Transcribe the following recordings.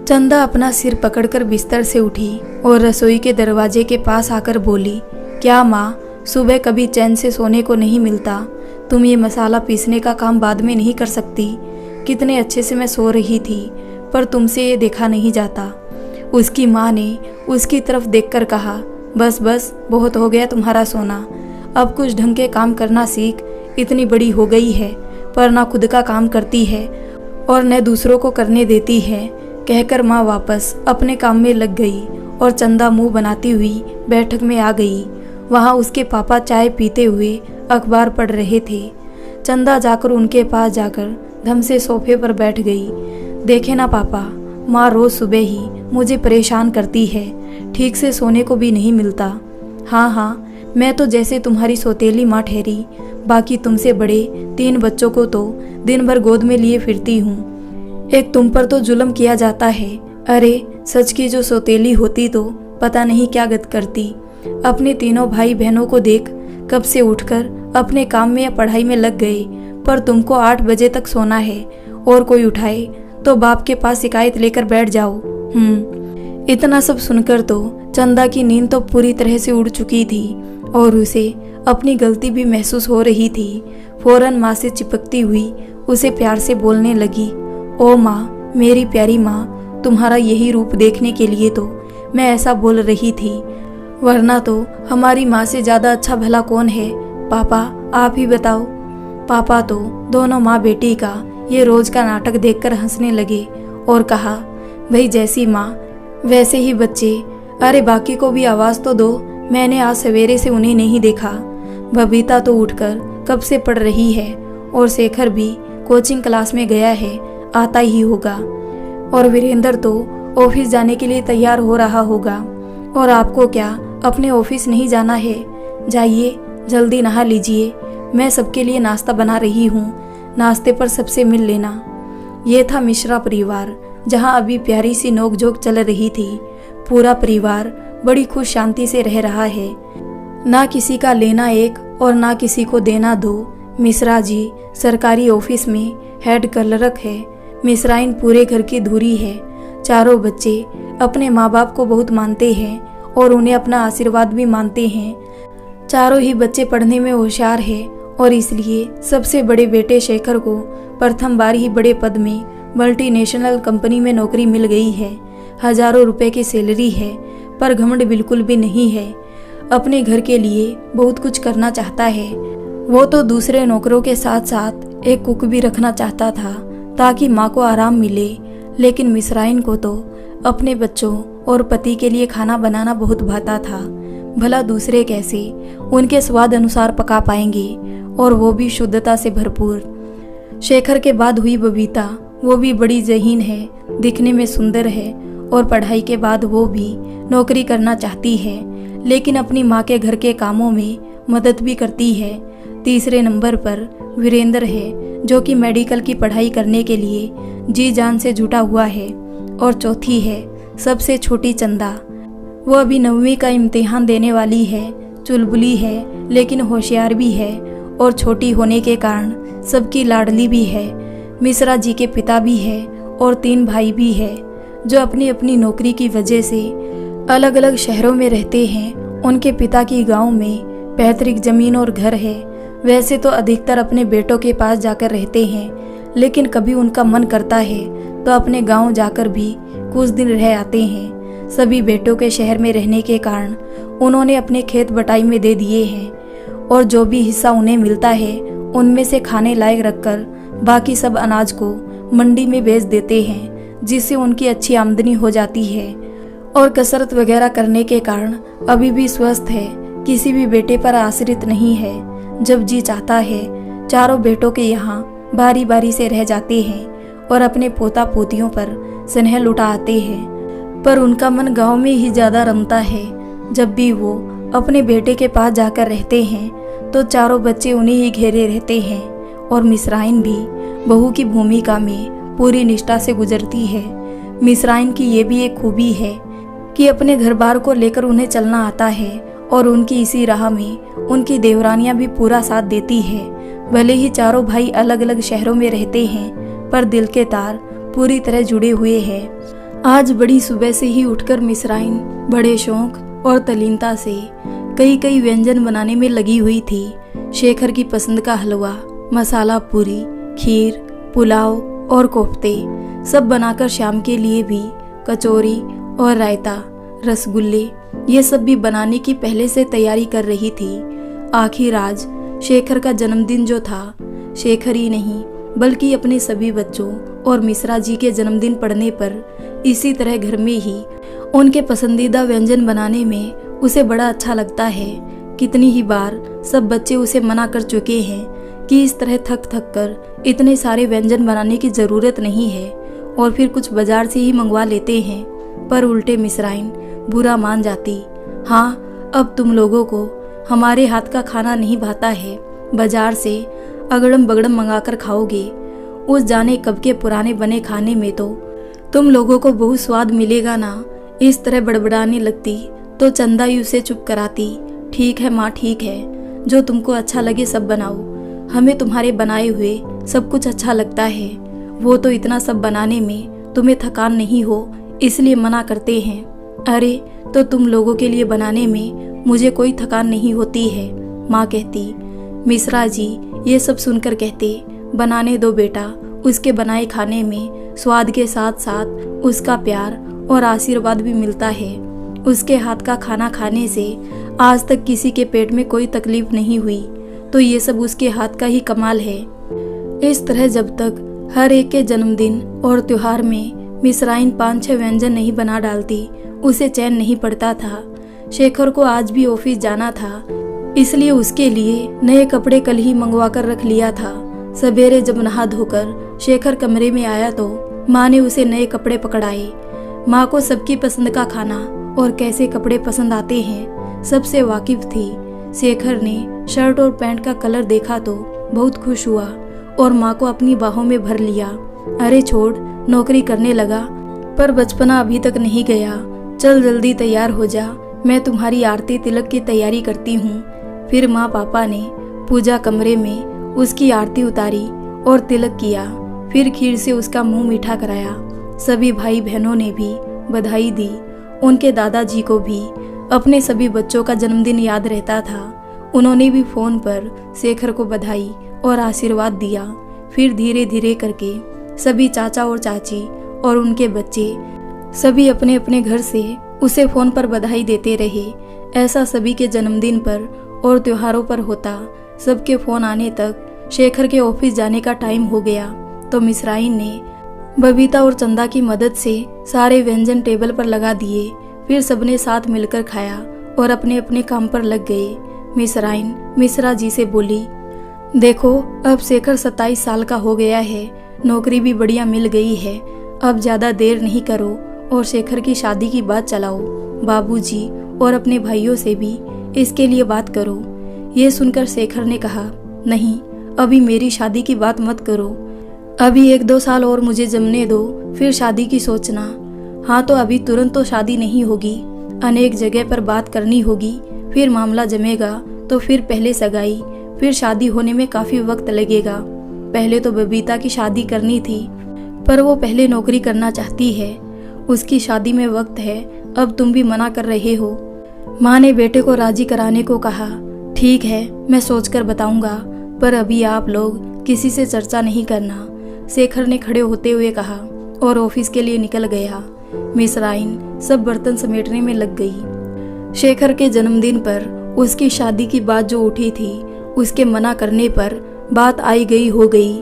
चंदा अपना सिर पकड़कर बिस्तर से उठी और रसोई के दरवाजे के पास आकर बोली, क्या माँ, सुबह कभी चैन से सोने को नहीं मिलता? तुम ये मसाला पीसने का काम बाद में नहीं कर सकती? कितने अच्छे से मैं सो रही थी, पर तुमसे ये देखा नहीं जाता। उसकी माँ ने उसकी तरफ देखकर कहा, बस बस, बहुत हो गया तुम्हारा सोना। अब कुछ ढंग के काम करना सीख। इतनी बड़ी हो गई है, पर ना खुद का काम करती है और न दूसरों को करने देती है। कहकर माँ वापस अपने काम में लग गई और चंदा मुंह बनाती हुई बैठक में आ गई। वहाँ उसके पापा चाय पीते हुए अखबार पढ़ रहे थे। चंदा जाकर उनके पास जाकर धम से सोफे पर बैठ गई। देखे ना पापा, माँ रोज सुबह ही मुझे परेशान करती है, ठीक से सोने को भी नहीं मिलता। हाँ हाँ, मैं तो जैसे तुम्हारी सौतेली माँ ठहरी, बाकी तुमसे बड़े 3 बच्चों को तो दिन भर गोद में लिए फिरती हूँ। एक तुम पर तो जुल्म किया जाता है। अरे सच की जो सौतेली होती तो पता नहीं क्या गत करती। अपने तीनों भाई बहनों को देख, कब से उठकर अपने काम में या पढ़ाई में लग गए, पर तुमको 8 बजे तक सोना है और कोई उठाए तो बाप के पास शिकायत लेकर बैठ जाओ। इतना सब सुनकर तो चंदा की नींद तो पूरी तरह से उड़ चुकी थी और उसे अपनी गलती भी महसूस हो रही थी। फौरन माँ से चिपकती हुई उसे प्यार से बोलने लगी, ओ माँ, मेरी प्यारी माँ, तुम्हारा यही रूप देखने के लिए तो मैं ऐसा बोल रही थी, वरना तो हमारी माँ से ज़्यादा अच्छा भला कौन है? पापा आप ही बताओ। पापा तो दोनों माँ बेटी का ये रोज का नाटक देखकर हंसने लगे और कहा, भाई जैसी माँ वैसे ही बच्चे। अरे बाकी को भी आवाज़ तो दो, मैंने आज सवेरे से उन्हें नहीं देखा। बबीता तो उठकर कब से पढ़ रही है और शेखर भी कोचिंग क्लास में गया है, आता ही होगा। और वीरेंद्र तो ऑफिस जाने के लिए तैयार हो रहा होगा। और आपको क्या अपने ऑफिस नहीं जाना है? जाइए जल्दी नहा लीजिए, मैं सबके लिए नाश्ता बना रही हूँ, नाश्ते पर सबसे मिल लेना। ये था मिश्रा परिवार, जहाँ अभी प्यारी सी नोकझोंक चल रही थी। पूरा परिवार बड़ी खुश शांति से रह रहा है, ना किसी का लेना एक और ना किसी को देना दो। मिश्रा जी सरकारी ऑफिस में हेड क्लर्क है। मिश्राइन पूरे घर की धुरी है। चारों बच्चे अपने माँ बाप को बहुत मानते हैं और उन्हें अपना आशीर्वाद भी मानते हैं। चारों ही बच्चे पढ़ने में होशियार हैं और इसलिए सबसे बड़े बेटे शेखर को प्रथम बार ही बड़े पद में मल्टीनेशनल कंपनी में नौकरी मिल गई है। हजारों रुपए की सैलरी है, पर घमंड बिल्कुल भी नहीं है। अपने घर के लिए बहुत कुछ करना चाहता है। वो तो दूसरे नौकरों के साथ साथ एक कुक भी रखना चाहता था ताकि माँ को आराम मिले। लेकिन मिश्राइन को तो अपने बच्चों और पति के लिए खाना बनाना बहुत भाता था। भला दूसरे कैसे उनके स्वाद अनुसार पका पाएंगे, और वो भी शुद्धता से भरपूर। शेखर के बाद हुई बबीता, वो भी बड़ी ज़हीन है, दिखने में सुंदर है और पढ़ाई के बाद वो भी नौकरी करना चाहती है, लेकिन अपनी माँ के घर के कामों में मदद भी करती है। तीसरे नंबर पर वीरेंद्र है, जो कि मेडिकल की पढ़ाई करने के लिए जी जान से जुटा हुआ है। और चौथी है सबसे छोटी चंदा। वो अभी 9वीं का इम्तिहान देने वाली है। चुलबुली है लेकिन होशियार भी है और छोटी होने के कारण सबकी लाडली भी है। मिश्रा जी के पिता भी है और 3 भाई भी है, जो अपनी अपनी नौकरी की वजह से अलग अलग शहरों में रहते हैं। उनके पिता की गांव में पैतृक जमीन और घर है। वैसे तो अधिकतर अपने बेटों के पास जाकर रहते हैं, लेकिन कभी उनका मन करता है तो अपने गांव जाकर भी कुछ दिन रह आते हैं। सभी बेटों के शहर में रहने के कारण उन्होंने अपने खेत बटाई में दे दिए हैं और जो भी हिस्सा उन्हें मिलता है उनमें से खाने लायक रखकर बाकी सब अनाज को मंडी में बेच देते हैं, जिससे उनकी अच्छी आमदनी हो जाती है। और कसरत वगैरह करने के कारण अभी भी स्वस्थ है, किसी भी बेटे पर आश्रित नहीं है। जब जी चाहता है चारों बेटों के यहाँ बारी बारी से रह जाते हैं और अपने पोता पोतियों पर स्नेह लुटा आते हैं। पर उनका मन गांव में ही ज़्यादा रमता है। जब भी वो अपने बेटे के पास जाकर रहते हैं तो चारों बच्चे उन्हें ही घेरे रहते हैं। और मिश्राइन भी बहू की भूमिका में पूरी निष्ठा से गुजरती है। मिश्राइन की ये भी एक खूबी है कि अपने घर बार को लेकर उन्हें चलना आता है और उनकी इसी राह में उनकी देवरानियां भी पूरा साथ देती है। भले ही चारों भाई अलग अलग शहरों में रहते हैं, पर दिल के तार पूरी तरह जुड़े हुए हैं। आज बड़ी सुबह से ही उठकर मिसराइन बड़े शौक और तल्लीनता से कई कई व्यंजन बनाने में लगी हुई थी। शेखर की पसंद का हलवा, मसाला पूरी, खीर, पुलाव और कोफ्ते सब बनाकर शाम के लिए भी कचौरी और रायता, रसगुल्ले ये सब भी बनाने की पहले से तैयारी कर रही थी। आखिर आज शेखर का जन्मदिन जो था, शेखर ही नहीं बल्कि अपने सभी बच्चों और मिश्रा जी के जन्मदिन पड़ने पर इसी तरह घर में ही उनके पसंदीदा व्यंजन बनाने में उसे बड़ा अच्छा लगता है। कितनी ही बार सब बच्चे उसे मना कर चुके हैं कि इस तरह थक थक कर इतने सारे व्यंजन बनाने की ज़रूरत नहीं है और फिर कुछ बाजार से ही मंगवा लेते हैं, पर उल्टे मिसराइन बुरा मान जाती। हाँ, अब तुम लोगों को हमारे हाथ का खाना नहीं भाता है, बाजार से अगड़म बगड़म मंगाकर खाओगे। उस जाने कब के पुराने बने खाने में तो तुम लोगों को बहुत स्वाद मिलेगा ना। इस तरह बड़बड़ाने लगती तो चंदा ही उसे चुप कराती। ठीक है माँ, ठीक है, जो तुमको अच्छा लगे सब बनाओ, हमें तुम्हारे बनाए हुए सब कुछ अच्छा लगता है। वो तो इतना सब बनाने में तुम्हें थकान नहीं हो इसलिए मना करते हैं। अरे तो तुम लोगों के लिए बनाने में मुझे कोई थकान नहीं होती है, माँ कहती। मिश्रा जी ये सब सुनकर कहते, बनाने दो बेटा, उसके बनाए खाने में स्वाद के साथ साथ उसका प्यार और आशीर्वाद भी मिलता है। उसके हाथ का खाना खाने से आज तक किसी के पेट में कोई तकलीफ नहीं हुई, तो ये सब उसके हाथ का ही कमाल है। इस तरह जब तक हर एक के जन्मदिन और त्योहार में मिसराइन 5-6 व्यंजन नहीं बना डालती, उसे चैन नहीं पड़ता था। शेखर को आज भी ऑफिस जाना था, इसलिए उसके लिए नए कपड़े कल ही मंगवा कर रख लिया था। सवेरे जब नहा धोकर शेखर कमरे में आया तो माँ ने उसे नए कपड़े पकड़ाए। माँ को सबकी पसंद का खाना और कैसे कपड़े पसंद आते हैं सबसे वाकिफ थी। शेखर ने शर्ट और पैंट का कलर देखा तो बहुत खुश हुआ और माँ को अपनी बाहों में भर लिया। अरे छोड़, नौकरी करने लगा, पर बचपना अभी तक नहीं गया। चल जल्दी तैयार हो जा, मैं तुम्हारी आरती तिलक की तैयारी करती हूँ। फिर माँ पापा ने पूजा कमरे में उसकी आरती उतारी और तिलक किया। फिर खीर से उसका मुंह मीठा कराया। सभी भाई बहनों ने भी बधाई दी। उनके दादाजी को भी अपने सभी बच्चों का जन्मदिन याद रहता था। उन्होंने भी फोन पर शेखर को बधाई और आशीर्वाद दिया। फिर धीरे धीरे करके सभी चाचा और चाची और उनके बच्चे सभी अपने अपने घर से उसे फोन पर बधाई देते रहे। ऐसा सभी के जन्मदिन पर और त्योहारों पर होता। सबके फोन आने तक शेखर के ऑफिस जाने का टाइम हो गया तो मिसराइन ने बबीता और चंदा की मदद से सारे व्यंजन टेबल पर लगा दिए। फिर सबने साथ मिलकर खाया और अपने अपने काम पर लग गए। मिसराइन मिश्रा जी से बोली, देखो अब शेखर 27 साल का हो गया है, नौकरी भी बढ़िया मिल गई है। अब ज्यादा देर नहीं करो और शेखर की शादी की बात चलाओ। बाबूजी और अपने भाइयों से भी इसके लिए बात करो। ये सुनकर शेखर ने कहा, नहीं, अभी मेरी शादी की बात मत करो। अभी 1-2 साल और मुझे जमने दो, फिर शादी की सोचना। हाँ तो अभी तुरंत तो शादी नहीं होगी, अनेक जगह पर बात करनी होगी। फिर मामला जमेगा तो फिर पहले सगाई, फिर शादी होने में काफी वक्त लगेगा। पहले तो बबीता की शादी करनी थी, पर वो पहले नौकरी करना चाहती है। उसकी शादी में वक्त है, अब तुम भी मना कर रहे हो। माँ ने बेटे को राजी कराने को कहा। ठीक है, मैं सोचकर बताऊंगा, पर अभी आप लोग किसी से चर्चा नहीं करना, शेखर ने खड़े होते हुए कहा और ऑफिस के लिए निकल गया। मिसराइन सब बर्तन समेटने में लग गई। शेखर के जन्मदिन पर उसकी शादी की बात जो उठी थी, उसके मना करने पर बात आई गई हो गई।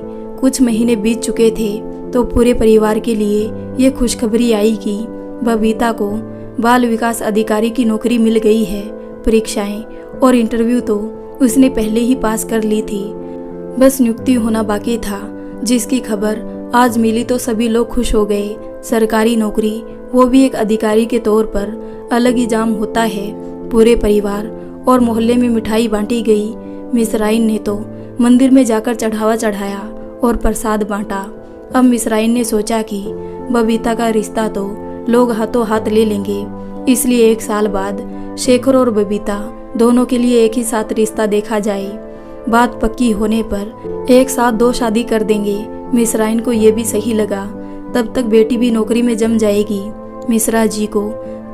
कुछ महीने बीत चुके थे तो पूरे परिवार के लिए ये खुशखबरी आई कि बबीता को बाल विकास अधिकारी की नौकरी मिल गई है। परीक्षाएं और इंटरव्यू तो उसने पहले ही पास कर ली थी, बस नियुक्ति होना बाकी था, जिसकी खबर आज मिली तो सभी लोग खुश हो गए। सरकारी नौकरी, वो भी एक अधिकारी के तौर पर, अलग ही जाम होता है। पूरे परिवार और मोहल्ले में मिठाई बांटी गई। मिसराइन ने तो मंदिर में जाकर चढ़ावा चढ़ाया और प्रसाद बांटा। अब मिसराइन ने सोचा कि बबीता का रिश्ता तो लोग हाथों हाथ ले लेंगे, इसलिए 1 साल बाद शेखर और बबीता दोनों के लिए एक ही साथ रिश्ता देखा जाए। बात पक्की होने पर एक साथ 2 शादी कर देंगे। मिसराइन को ये भी सही लगा। तब तक बेटी भी नौकरी में जम जाएगी। मिश्रा जी को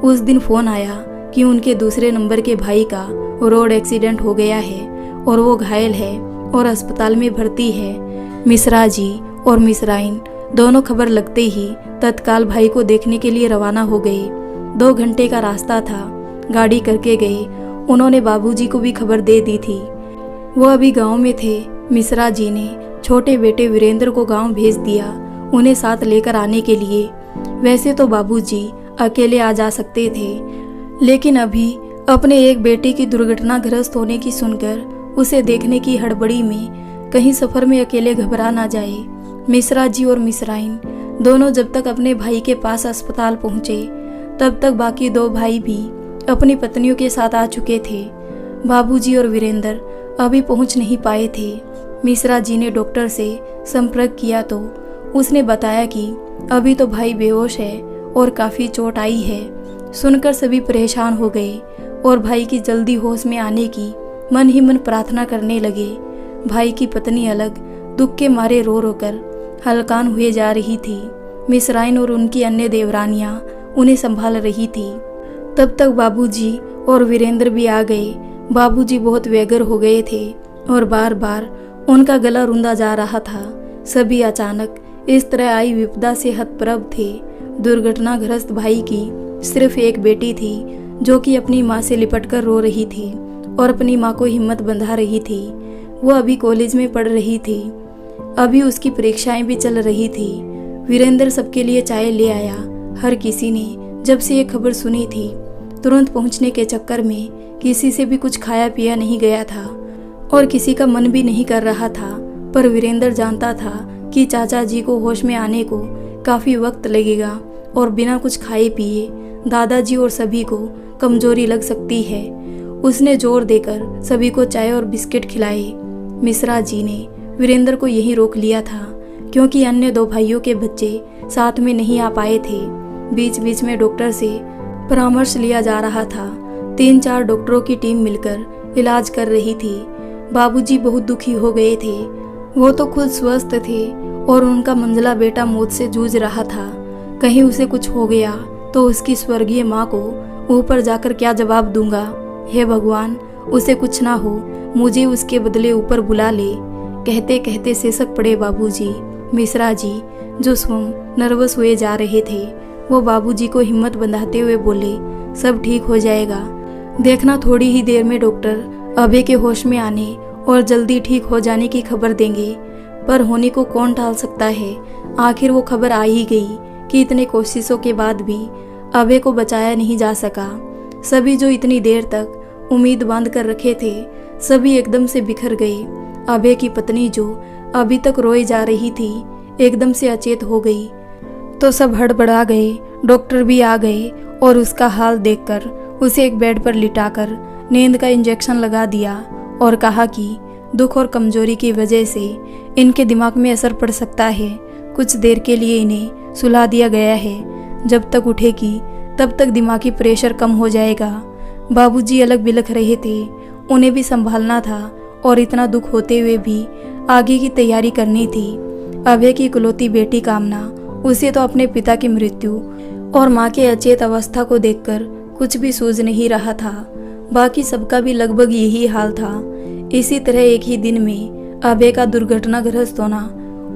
उस दिन फोन आया कि उनके दूसरे नंबर के भाई का रोड एक्सीडेंट हो गया है और वो घायल है और अस्पताल में भर्ती है। मिश्रा जी और मिश्राइन दोनों खबर लगते ही तत्काल भाई को देखने के लिए रवाना हो गए। 2 घंटे का रास्ता था, गाड़ी करके गए। उन्होंने बाबूजी को भी खबर दे दी थी, वो अभी गांव में थे। मिश्रा जी ने छोटे बेटे वीरेंद्र को गांव भेज दिया उन्हें साथ लेकर आने के लिए। वैसे तो बाबूजी अकेले आ जा सकते थे, लेकिन अभी अपने एक बेटे की दुर्घटनाग्रस्त होने की सुनकर उसे देखने की हड़बड़ी में कहीं सफर में अकेले घबरा ना जाए। मिश्रा जी और मिश्राइन दोनों जब तक अपने भाई के पास अस्पताल पहुंचे तब तक बाकी 2 भाई भी अपनी पत्नियों के साथ आ चुके थे। बाबूजी और वीरेंद्र अभी पहुंच नहीं पाए थे। मिश्रा जी ने डॉक्टर से संपर्क किया तो उसने बताया कि अभी तो भाई बेहोश है और काफ़ी चोट आई है। सुनकर सभी परेशान हो गए और भाई की जल्दी होश में आने की मन ही मन प्रार्थना करने लगे। भाई की पत्नी अलग दुख के मारे रो रो कर हलकान हुए जा रही थी। मिश्राइन और उनकी अन्य देवरानियां उन्हें संभाल रही थी। तब तक बाबूजी और वीरेंद्र भी आ गए। बाबूजी बहुत व्यग्र हो गए थे और बार बार उनका गला रुंधा जा रहा था। सभी अचानक इस तरह आई विपदा से हतप्रभ थे। दुर्घटनाग्रस्त भाई की सिर्फ एक बेटी थी जो कि अपनी माँ से लिपटकर रो रही थी और अपनी माँ को हिम्मत बंधा रही थी। वो अभी कॉलेज में पढ़ रही थी, अभी उसकी परीक्षाएं भी चल रही थी। वीरेंद्र सबके लिए चाय ले आया। हर किसी ने जब से ये खबर सुनी थी तुरंत पहुंचने के चक्कर में किसी से भी कुछ खाया पिया नहीं गया था और किसी का मन भी नहीं कर रहा था। पर वीरेंद्र जानता था कि चाचा जी को होश में आने को काफ़ी वक्त लगेगा और बिना कुछ खाए पिए दादाजी और सभी को कमजोरी लग सकती है। उसने जोर देकर सभी को चाय और बिस्किट खिलाए। मिश्रा जी ने वीरेंद्र को यहीं रोक लिया था क्योंकि अन्य 2 भाइयों के बच्चे साथ में नहीं आ पाए थे। बीच बीच में डॉक्टर से परामर्श लिया जा रहा था। 3-4 डॉक्टरों की टीम मिलकर इलाज कर रही थी। बाबूजी बहुत दुखी हो गए थे। वो तो खुद स्वस्थ थे और उनका मंझला बेटा मौत से जूझ रहा था। कहीं उसे कुछ हो गया तो उसकी स्वर्गीय माँ को ऊपर जाकर क्या जवाब दूंगा। हे भगवान, उसे कुछ ना हो, मुझे उसके बदले ऊपर बुला ले। कहते कहते सिसक पड़े बाबूजी। मिश्रा जी जो स्वयं नर्वस हुए जा रहे थे वो बाबूजी को हिम्मत बंधाते हुए बोले, सब ठीक हो जाएगा, देखना थोड़ी ही देर में डॉक्टर अभय के होश में आने और जल्दी ठीक हो जाने की खबर देंगे। पर होने को कौन टाल सकता है। आखिर वो खबर आ ही गई कि इतने कोशिशों के बाद भी अभय को बचाया नहीं जा सका। सभी जो इतनी देर तक उम्मीद बांध कर रखे थे सभी एकदम से बिखर गए। अभय की पत्नी जो अभी तक रोई जा रही थी एकदम से अचेत हो गई तो सब हड़बड़ा गए। डॉक्टर भी आ गए और उसका हाल देखकर उसे एक बेड पर लिटाकर नींद का इंजेक्शन लगा दिया और कहा कि दुख और कमजोरी की वजह से इनके दिमाग में असर पड़ सकता है। कुछ देर के लिए इन्हें सुला दिया गया है, जब तक उठेगी तब तक दिमागी प्रेशर कम हो जाएगा। बाबूजी अलग बिलख रहे थे, उन्हें भी संभालना था और इतना दुख होते हुए भी आगे की तैयारी करनी थी। अभय की इकलौती बेटी कामना, उसे तो अपने पिता की मृत्यु और माँ के अचेत अवस्था को देखकर कुछ भी सूझ नहीं रहा था। बाकी सबका भी लगभग यही हाल था। इसी तरह एक ही दिन में अभय का दुर्घटनाग्रस्त होना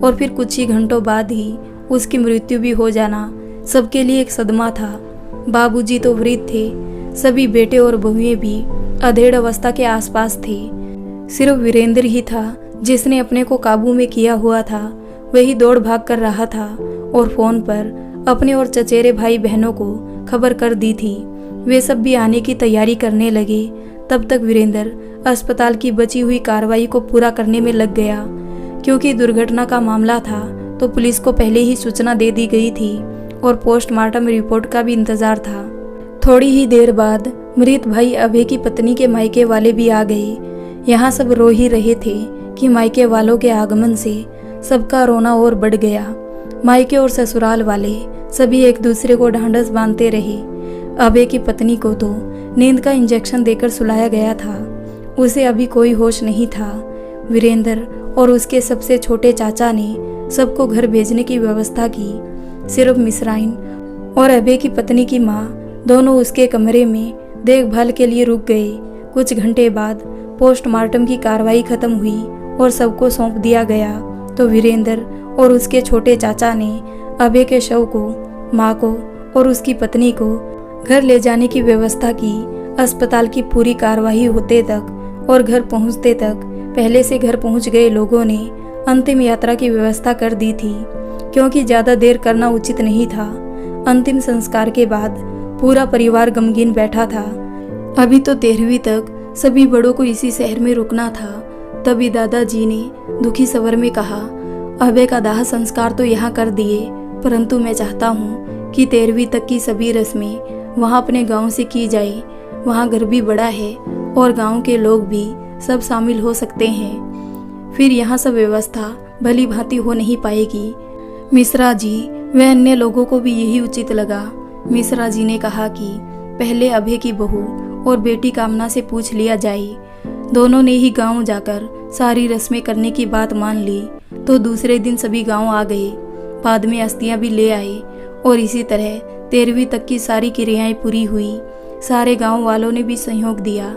और फिर कुछ ही घंटों बाद ही उसकी मृत्यु भी हो जाना सबके लिए एक सदमा था। बाबूजी तो वृद्ध थे, सभी बेटे और बहुएं भी अधेड़ अवस्था के आसपास थे। सिर्फ वीरेंद्र ही था जिसने अपने को काबू में किया हुआ था। वही दौड़ भाग कर रहा था और फोन पर अपने और चचेरे भाई बहनों को खबर कर दी थी। वे सब भी आने की तैयारी करने लगे। तब तक वीरेंद्र अस्पताल की बची हुई कार्रवाई को पूरा करने में लग गया। क्योंकि दुर्घटना का मामला था तो पुलिस को पहले ही सूचना दे दी गई थी और पोस्टमार्टम रिपोर्ट का भी इंतजार था। थोड़ी ही देर बाद मृत भाई अभय की पत्नी के मायके वाले भी आ गए। यहाँ सब रो ही रहे थे कि मायके वालों के आगमन से सबका रोना और बढ़ गया। मायके और ससुराल वाले सभी एक दूसरे को ढांढस बांधते रहे। अभय की पत्नी को तो नींद का इंजेक्शन देकर सुलाया गया था, उसे अभी कोई होश नहीं था। वीरेंद्र और उसके सबसे छोटे चाचा ने सबको घर भेजने की व्यवस्था की। सिर्फ मिश्राइन और अभय की पत्नी की माँ दोनों उसके कमरे में देखभाल के लिए रुक गए। कुछ घंटे बाद पोस्टमार्टम की कार्रवाई खत्म हुई और सबको सौंप दिया गया तो वीरेंद्र और उसके छोटे चाचा ने अभय के शव को, माँ को और उसकी पत्नी को घर ले जाने की व्यवस्था की। अस्पताल की पूरी कार्रवाई होते तक और घर पहुंचते तक पहले से घर पहुंच गए लोगों ने अंतिम यात्रा की व्यवस्था कर दी थी, क्योंकि ज़्यादा देर करना उचित नहीं था। अंतिम संस्कार के बाद पूरा परिवार गमगीन बैठा था। अभी तो 13वीं तक सभी बड़ों को इसी शहर में रुकना था। तभी दादाजी ने दुखी स्वर में कहा, अभय का दाह संस्कार तो यहाँ कर दिए, परंतु मैं चाहता हूँ कि 13वीं तक की सभी रस्में वहाँ अपने गांव से की जाए। वहाँ घर भी बड़ा है और गांव के लोग भी सब शामिल हो सकते हैं। फिर यहाँ सब व्यवस्था भली भांति हो नहीं पाएगी। मिश्रा जी व अन्य लोगों को भी यही उचित लगा। मिश्रा जी ने कहा कि पहले अभय की बहू और बेटी कामना से पूछ लिया जाए। दोनों ने ही गांव जाकर सारी रस्में करने की बात मान ली तो दूसरे दिन सभी गांव आ गए। बाद में अस्थियां भी ले आए और इसी तरह 13वीं तक की सारी क्रियाएं पूरी हुई। सारे गांव वालों ने भी सहयोग दिया।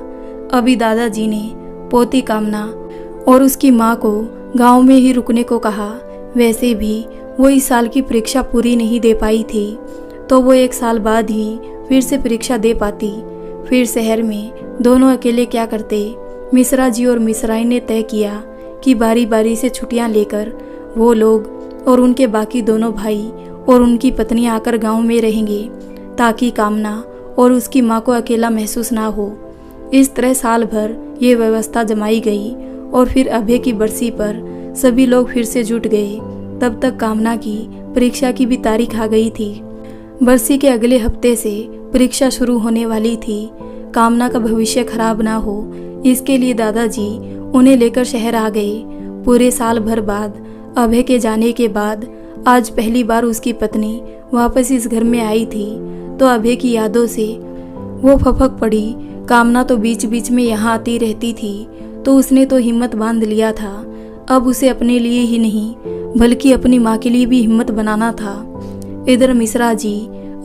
अभी दादाजी ने पोती कामना और उसकी माँ को गांव में ही रुकने को कहा। वैसे भी वो इस साल की परीक्षा पूरी नहीं दे पाई थी तो वो 1 साल बाद ही फिर से परीक्षा दे पाती। फिर शहर में दोनों अकेले क्या करते। मिश्रा जी और मिश्राइन ने तय किया कि बारी बारी से छुट्टियां लेकर वो लोग और उनके बाकी दोनों भाई और उनकी पत्नी आकर गांव में रहेंगे, ताकि कामना और उसकी माँ को अकेला महसूस ना हो। इस तरह साल भर ये व्यवस्था जमाई गई और फिर अभय की बरसी पर सभी लोग फिर से जुट गए। तब तक कामना की परीक्षा की भी तारीख आ गई थी। बरसी के अगले हफ्ते से परीक्षा शुरू होने वाली थी। कामना का भविष्य खराब ना हो, इसके लिए दादाजी उन्हें लेकर शहर आ गए। पूरे साल भर बाद अभय के जाने के बाद आज पहली बार उसकी पत्नी वापस इस घर में आई थी तो अभय की यादों से वो फपक पड़ी। कामना तो बीच बीच में यहाँ आती रहती थी तो उसने तो हिम्मत बांध लिया था। अब उसे अपने लिए ही नहीं बल्कि अपनी माँ के लिए भी हिम्मत बनाना था। इधर मिश्रा जी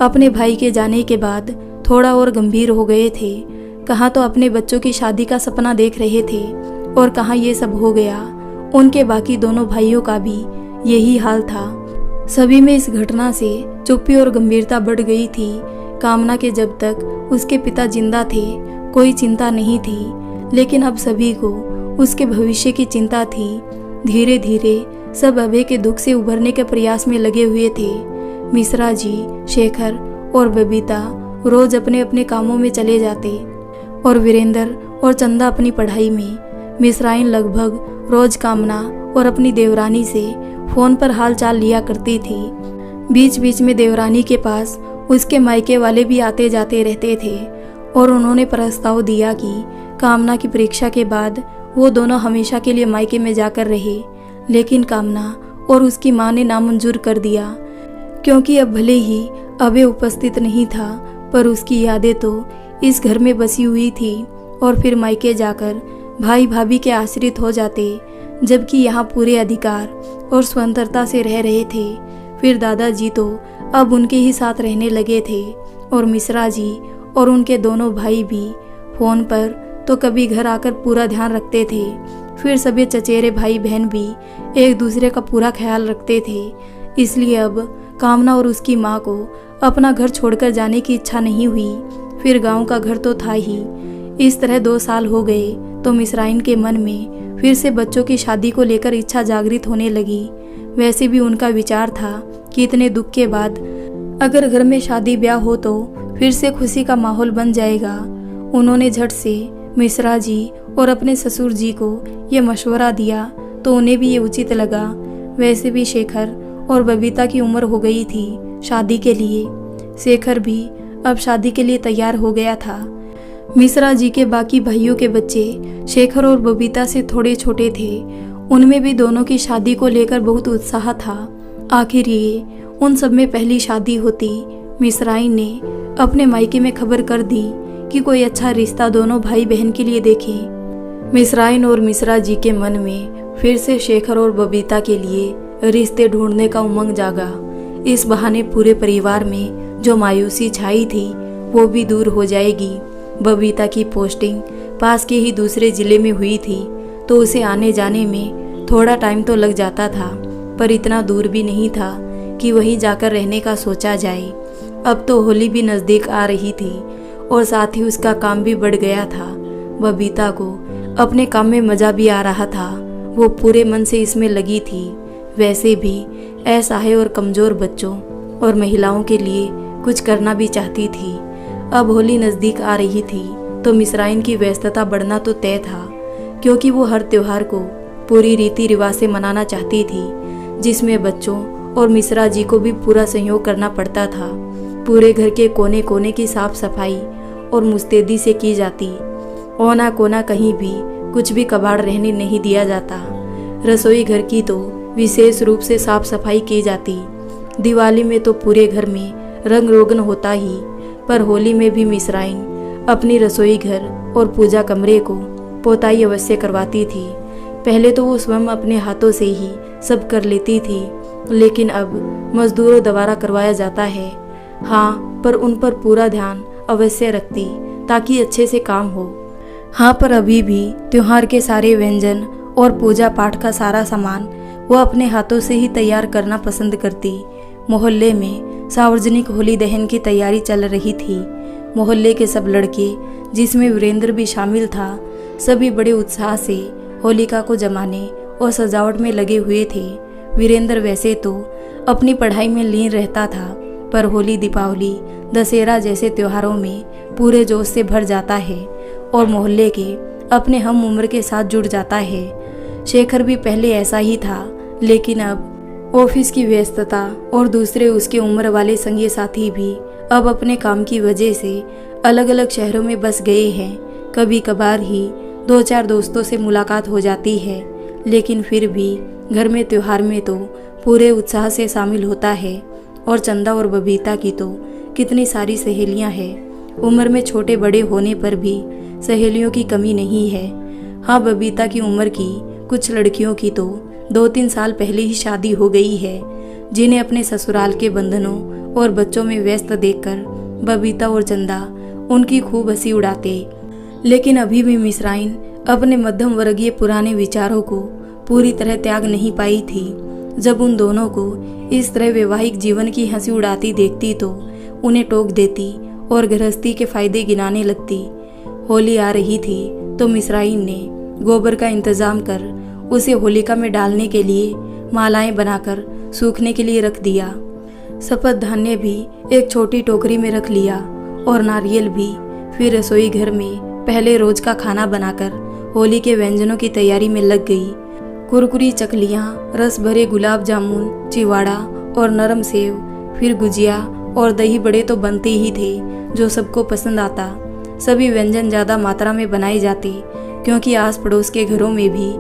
अपने भाई के जाने के बाद थोड़ा और गंभीर हो गए थे। कहाँ तो अपने बच्चों की शादी का सपना देख रहे थे और कहाँ ये सब हो गया। उनके बाकी दोनों भाइयों का भी यही हाल था। सभी में इस घटना से चुप्पी और गंभीरता बढ़ गई थी। कामना के जब तक उसके पिता जिंदा थे कोई चिंता नहीं थी, लेकिन अब सभी को उसके भविष्य की चिंता थी। धीरे धीरे सब अभय के दुख से उभरने के प्रयास में लगे हुए थे। मिश्रा जी, शेखर और बबीता रोज अपने अपने कामों में चले जाते और वीरेंद्र और चंदा अपनी पढ़ाई में। मिश्राइन लगभग रोज कामना और अपनी देवरानी से फोन पर हाल चाल लिया करती थी। बीच बीच में देवरानी के पास उसके मायके वाले भी आते जाते रहते थे और उन्होंने प्रस्ताव दिया कि कामना की परीक्षा के बाद वो दोनों हमेशा के लिए मायके में जाकर रहे, लेकिन कामना और उसकी माँ ने नामंजूर कर दिया, क्योंकि अब भले ही अभय उपस्थित नहीं था पर उसकी यादें तो इस घर में बसी हुई थी और फिर मायके जाकर भाई भाभी के आश्रित हो जाते, जबकि यहाँ पूरे अधिकार और स्वतंत्रता से रह रहे थे। फिर दादाजी तो अब उनके ही साथ रहने लगे थे और मिश्रा जी और उनके दोनों भाई भी फोन पर तो कभी घर आकर पूरा ध्यान रखते थे। फिर सभी चचेरे भाई बहन भी एक दूसरे का पूरा ख्याल रखते थे। इसलिए अब कामना और उसकी माँ को अपना घर छोड़कर जाने की इच्छा नहीं हुई। फिर गांव का घर तो था ही। इस तरह 2 साल हो गए तो मिश्राइन के मन में फिर से बच्चों की शादी को लेकर इच्छा जागृत होने लगी। वैसे भी उनका विचार था कि इतने दुख के बाद अगर घर में शादी ब्याह हो तो फिर से खुशी का माहौल बन जाएगा। उन्होंने झट से मिश्रा जी और अपने ससुर जी को ये मशवरा दिया तो उन्हें भी ये उचित लगा। वैसे भी शेखर और बबीता की उम्र हो गई थी शादी के लिए। शेखर भी अब शादी के लिए तैयार हो गया था। मिश्रा जी के बाकी भाइयों के बच्चे शेखर और बबीता से थोड़े छोटे थे। उनमें भी दोनों की शादी को लेकर बहुत उत्साह था। आखिर ये उन सब में पहली शादी होती। मिश्राइन ने अपने मायके में खबर कर दी कि कोई अच्छा रिश्ता दोनों भाई बहन के लिए देखें। मिश्राइन और मिश्रा जी के मन में फिर से शेखर और बबीता के लिए रिश्ते ढूंढने का उमंग जागा। इस बहाने पूरे परिवार में जो मायूसी छाई थी वो भी दूर हो जाएगी। बबीता की पोस्टिंग पास के ही दूसरे जिले में हुई थी, तो उसे आने जाने में थोड़ा टाइम तो लग जाता था, पर इतना दूर भी नहीं था कि वहीं जाकर रहने का सोचा जाए। अब तो होली भी नज़दीक आ रही थी और साथ ही उसका काम भी बढ़ गया था। बबीता को अपने काम में मज़ा भी आ रहा था, वो पूरे मन से इसमें लगी थी। वैसे भी असहाय और कमज़ोर बच्चों और महिलाओं के लिए कुछ करना भी चाहती थी। अब होली नज़दीक आ रही थी तो मिस्राइन की व्यस्तता बढ़ना तो तय था, क्योंकि वो हर त्योहार को पूरी रीति रिवाज से मनाना चाहती थी, जिसमें बच्चों और मिश्रा जी को भी पूरा सहयोग करना पड़ता था। पूरे घर के कोने कोने की साफ सफाई और मुस्तैदी से की जाती। औना कोना कहीं भी कुछ भी कबाड़ रहने नहीं दिया जाता। रसोई घर की तो विशेष रूप से साफ सफाई की जाती। दिवाली में तो पूरे घर में रंग रोगन होता ही, पर होली में भी मिस्राइन अपनी रसोई घर और पूजा कमरे को पोताई अवश्य करवाती थी। पहले तो वो स्वयं अपने हाथों से ही सब कर लेती थी, लेकिन अब मजदूरों द्वारा करवाया जाता है। हाँ, पर उन पर पूरा ध्यान अवश्य रखती ताकि अच्छे से काम हो। हाँ, पर अभी भी त्योहार के सारे व्यंजन और पूजा पाठ का सारा सामान वो अपने हाथों से ही तैयार करना पसंद करती। मोहल्ले में सार्वजनिक होली दहन की तैयारी चल रही थी। मोहल्ले के सब लड़के, जिसमें वीरेंद्र भी शामिल था, सभी बड़े उत्साह से होलिका को जमाने और सजावट में लगे हुए थे। वीरेंद्र वैसे तो अपनी पढ़ाई में लीन रहता था, पर होली, दीपावली, दशहरा जैसे त्योहारों में पूरे जोश से भर जाता है और मोहल्ले के अपने हम उम्र के साथ जुड़ जाता है। शेखर भी पहले ऐसा ही था, लेकिन अब ऑफिस की व्यस्तता और दूसरे उसके उम्र वाले संगी साथी भी अब अपने काम की वजह से अलग अलग शहरों में बस गए हैं। कभी कभार ही 2-4 दोस्तों से मुलाकात हो जाती है, लेकिन फिर भी घर में त्योहार में तो पूरे उत्साह से शामिल होता है। और चंदा और बबीता की तो कितनी सारी सहेलियां हैं। उम्र में छोटे बड़े होने पर भी सहेलियों की कमी नहीं है। हाँ, बबीता की उम्र की कुछ लड़कियों की तो 2-3 साल पहले ही शादी हो गई है, जिन्हें अपने ससुराल के बंधनों और बच्चों में व्यस्त देखकर बबीता और चंदा उनकी खूब हंसी उड़ाते। लेकिन अभी भी मिस्राइन अपने मध्यम वर्गीय पुराने विचारों को पूरी तरह त्याग नहीं पाई थी। जब उन दोनों को इस तरह वैवाहिक जीवन की हंसी उड़ाती देखती तो उन्हें टोक देती और गृहस्थी के फायदे गिनाने लगती। होली आ रही थी तो मिस्राइन ने गोबर का इंतजाम कर उसे होलिका में डालने के लिए मालाएं बनाकर सूखने के लिए रख दिया। शपथ धान्य भी एक छोटी टोकरी में रख लिया और नारियल भी। फिर रसोई घर में पहले रोज का खाना बनाकर होली के व्यंजनों की तैयारी में लग गई। कुरकुरी चकलियाँ, रस भरे गुलाब जामुन, चिवाड़ा और नरम सेव, फिर गुजिया और दही बड़े तो बनते ही थे, जो सबको पसंद आता। सभी व्यंजन ज़्यादा मात्रा में बनाए जाते, क्योंकि आस पड़ोस के घरों में भी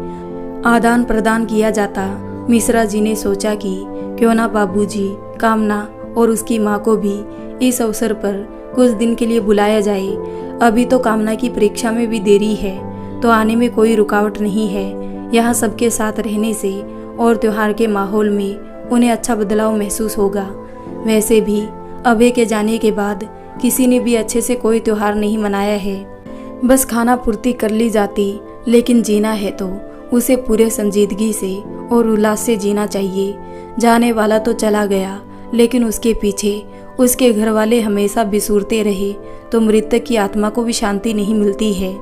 आदान प्रदान किया जाता। मिश्रा जी ने सोचा कि क्यों ना बाबूजी, कामना और उसकी माँ को भी इस अवसर पर कुछ दिन के लिए बुलाया जाए। अभी तो कामना की परीक्षा में भी देरी है, तो आने में कोई रुकावट नहीं है। यहाँ सबके साथ रहने से और त्योहार के माहौल में उन्हें अच्छा बदलाव महसूस होगा। वैसे भी अभय के जाने के बाद किसी ने भी अच्छे से कोई त्योहार नहीं मनाया है। बस खाना पूर्ति कर ली जाती, लेकिन जीना है तो उसे पूरे संजीदगी से और उल्लास से जीना चाहिए। जाने वाला तो चला गया, लेकिन उसके पीछे उसके घर वाले हमेशा बिसूरते रहे तो मृतक की आत्मा को भी शांति नहीं मिलती है।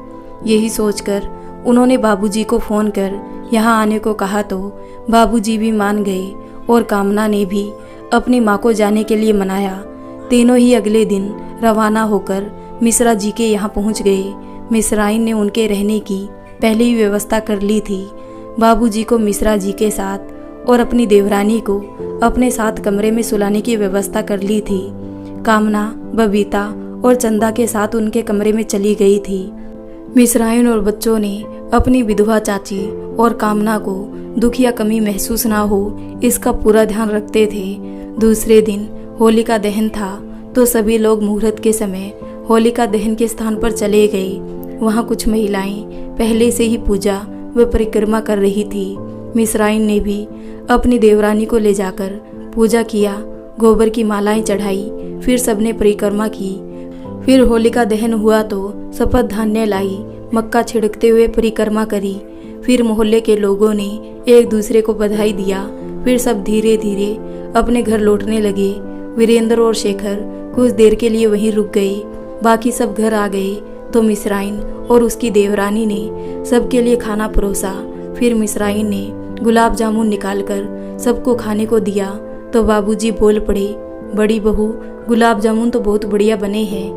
यही सोचकर उन्होंने बाबूजी को फ़ोन कर यहाँ आने को कहा तो बाबूजी भी मान गए और कामना ने भी अपनी माँ को जाने के लिए मनाया। तीनों ही अगले दिन रवाना होकर मिश्रा जी के यहाँ पहुँच गए। मिश्राइन ने उनके रहने की पहले ही व्यवस्था कर ली थी। बाबूजी को मिश्रा जी के साथ और अपनी देवरानी को अपने साथ कमरे में सुलाने की व्यवस्था कर ली थी। कामना, बबीता और चंदा के साथ उनके कमरे में चली गई थी। मिश्राइन और बच्चों ने अपनी विधवा चाची और कामना को दुख या कमी महसूस ना हो, इसका पूरा ध्यान रखते थे। दूसरे दिन होलिका दहन था तो सभी लोग मुहूर्त के समय होलिका दहन के स्थान पर चले गए। वहाँ कुछ महिलाएं पहले से ही पूजा व परिक्रमा कर रही थी। मिश्राइन ने भी अपनी देवरानी को ले जाकर पूजा किया गोबर की मालाएं चढ़ाई। फिर सबने परिक्रमा की। फिर होलिका दहन हुआ तो शपथ धान्य लाई, मक्का छिड़कते हुए परिक्रमा करी। फिर मोहल्ले के लोगों ने एक दूसरे को बधाई दिया। फिर सब धीरे धीरे अपने घर लौटने लगे। वीरेंद्र और शेखर कुछ देर के लिए वहीं रुक गए। बाकी सब घर आ गए तो मिश्राइन और उसकी देवरानी ने सबके लिए खाना परोसा। फिर मिश्राइन ने गुलाब जामुन निकालकर सबको खाने को दिया तो बाबूजी बोल पड़े, बड़ी बहू गुलाब जामुन तो बहुत बढ़िया बने हैं।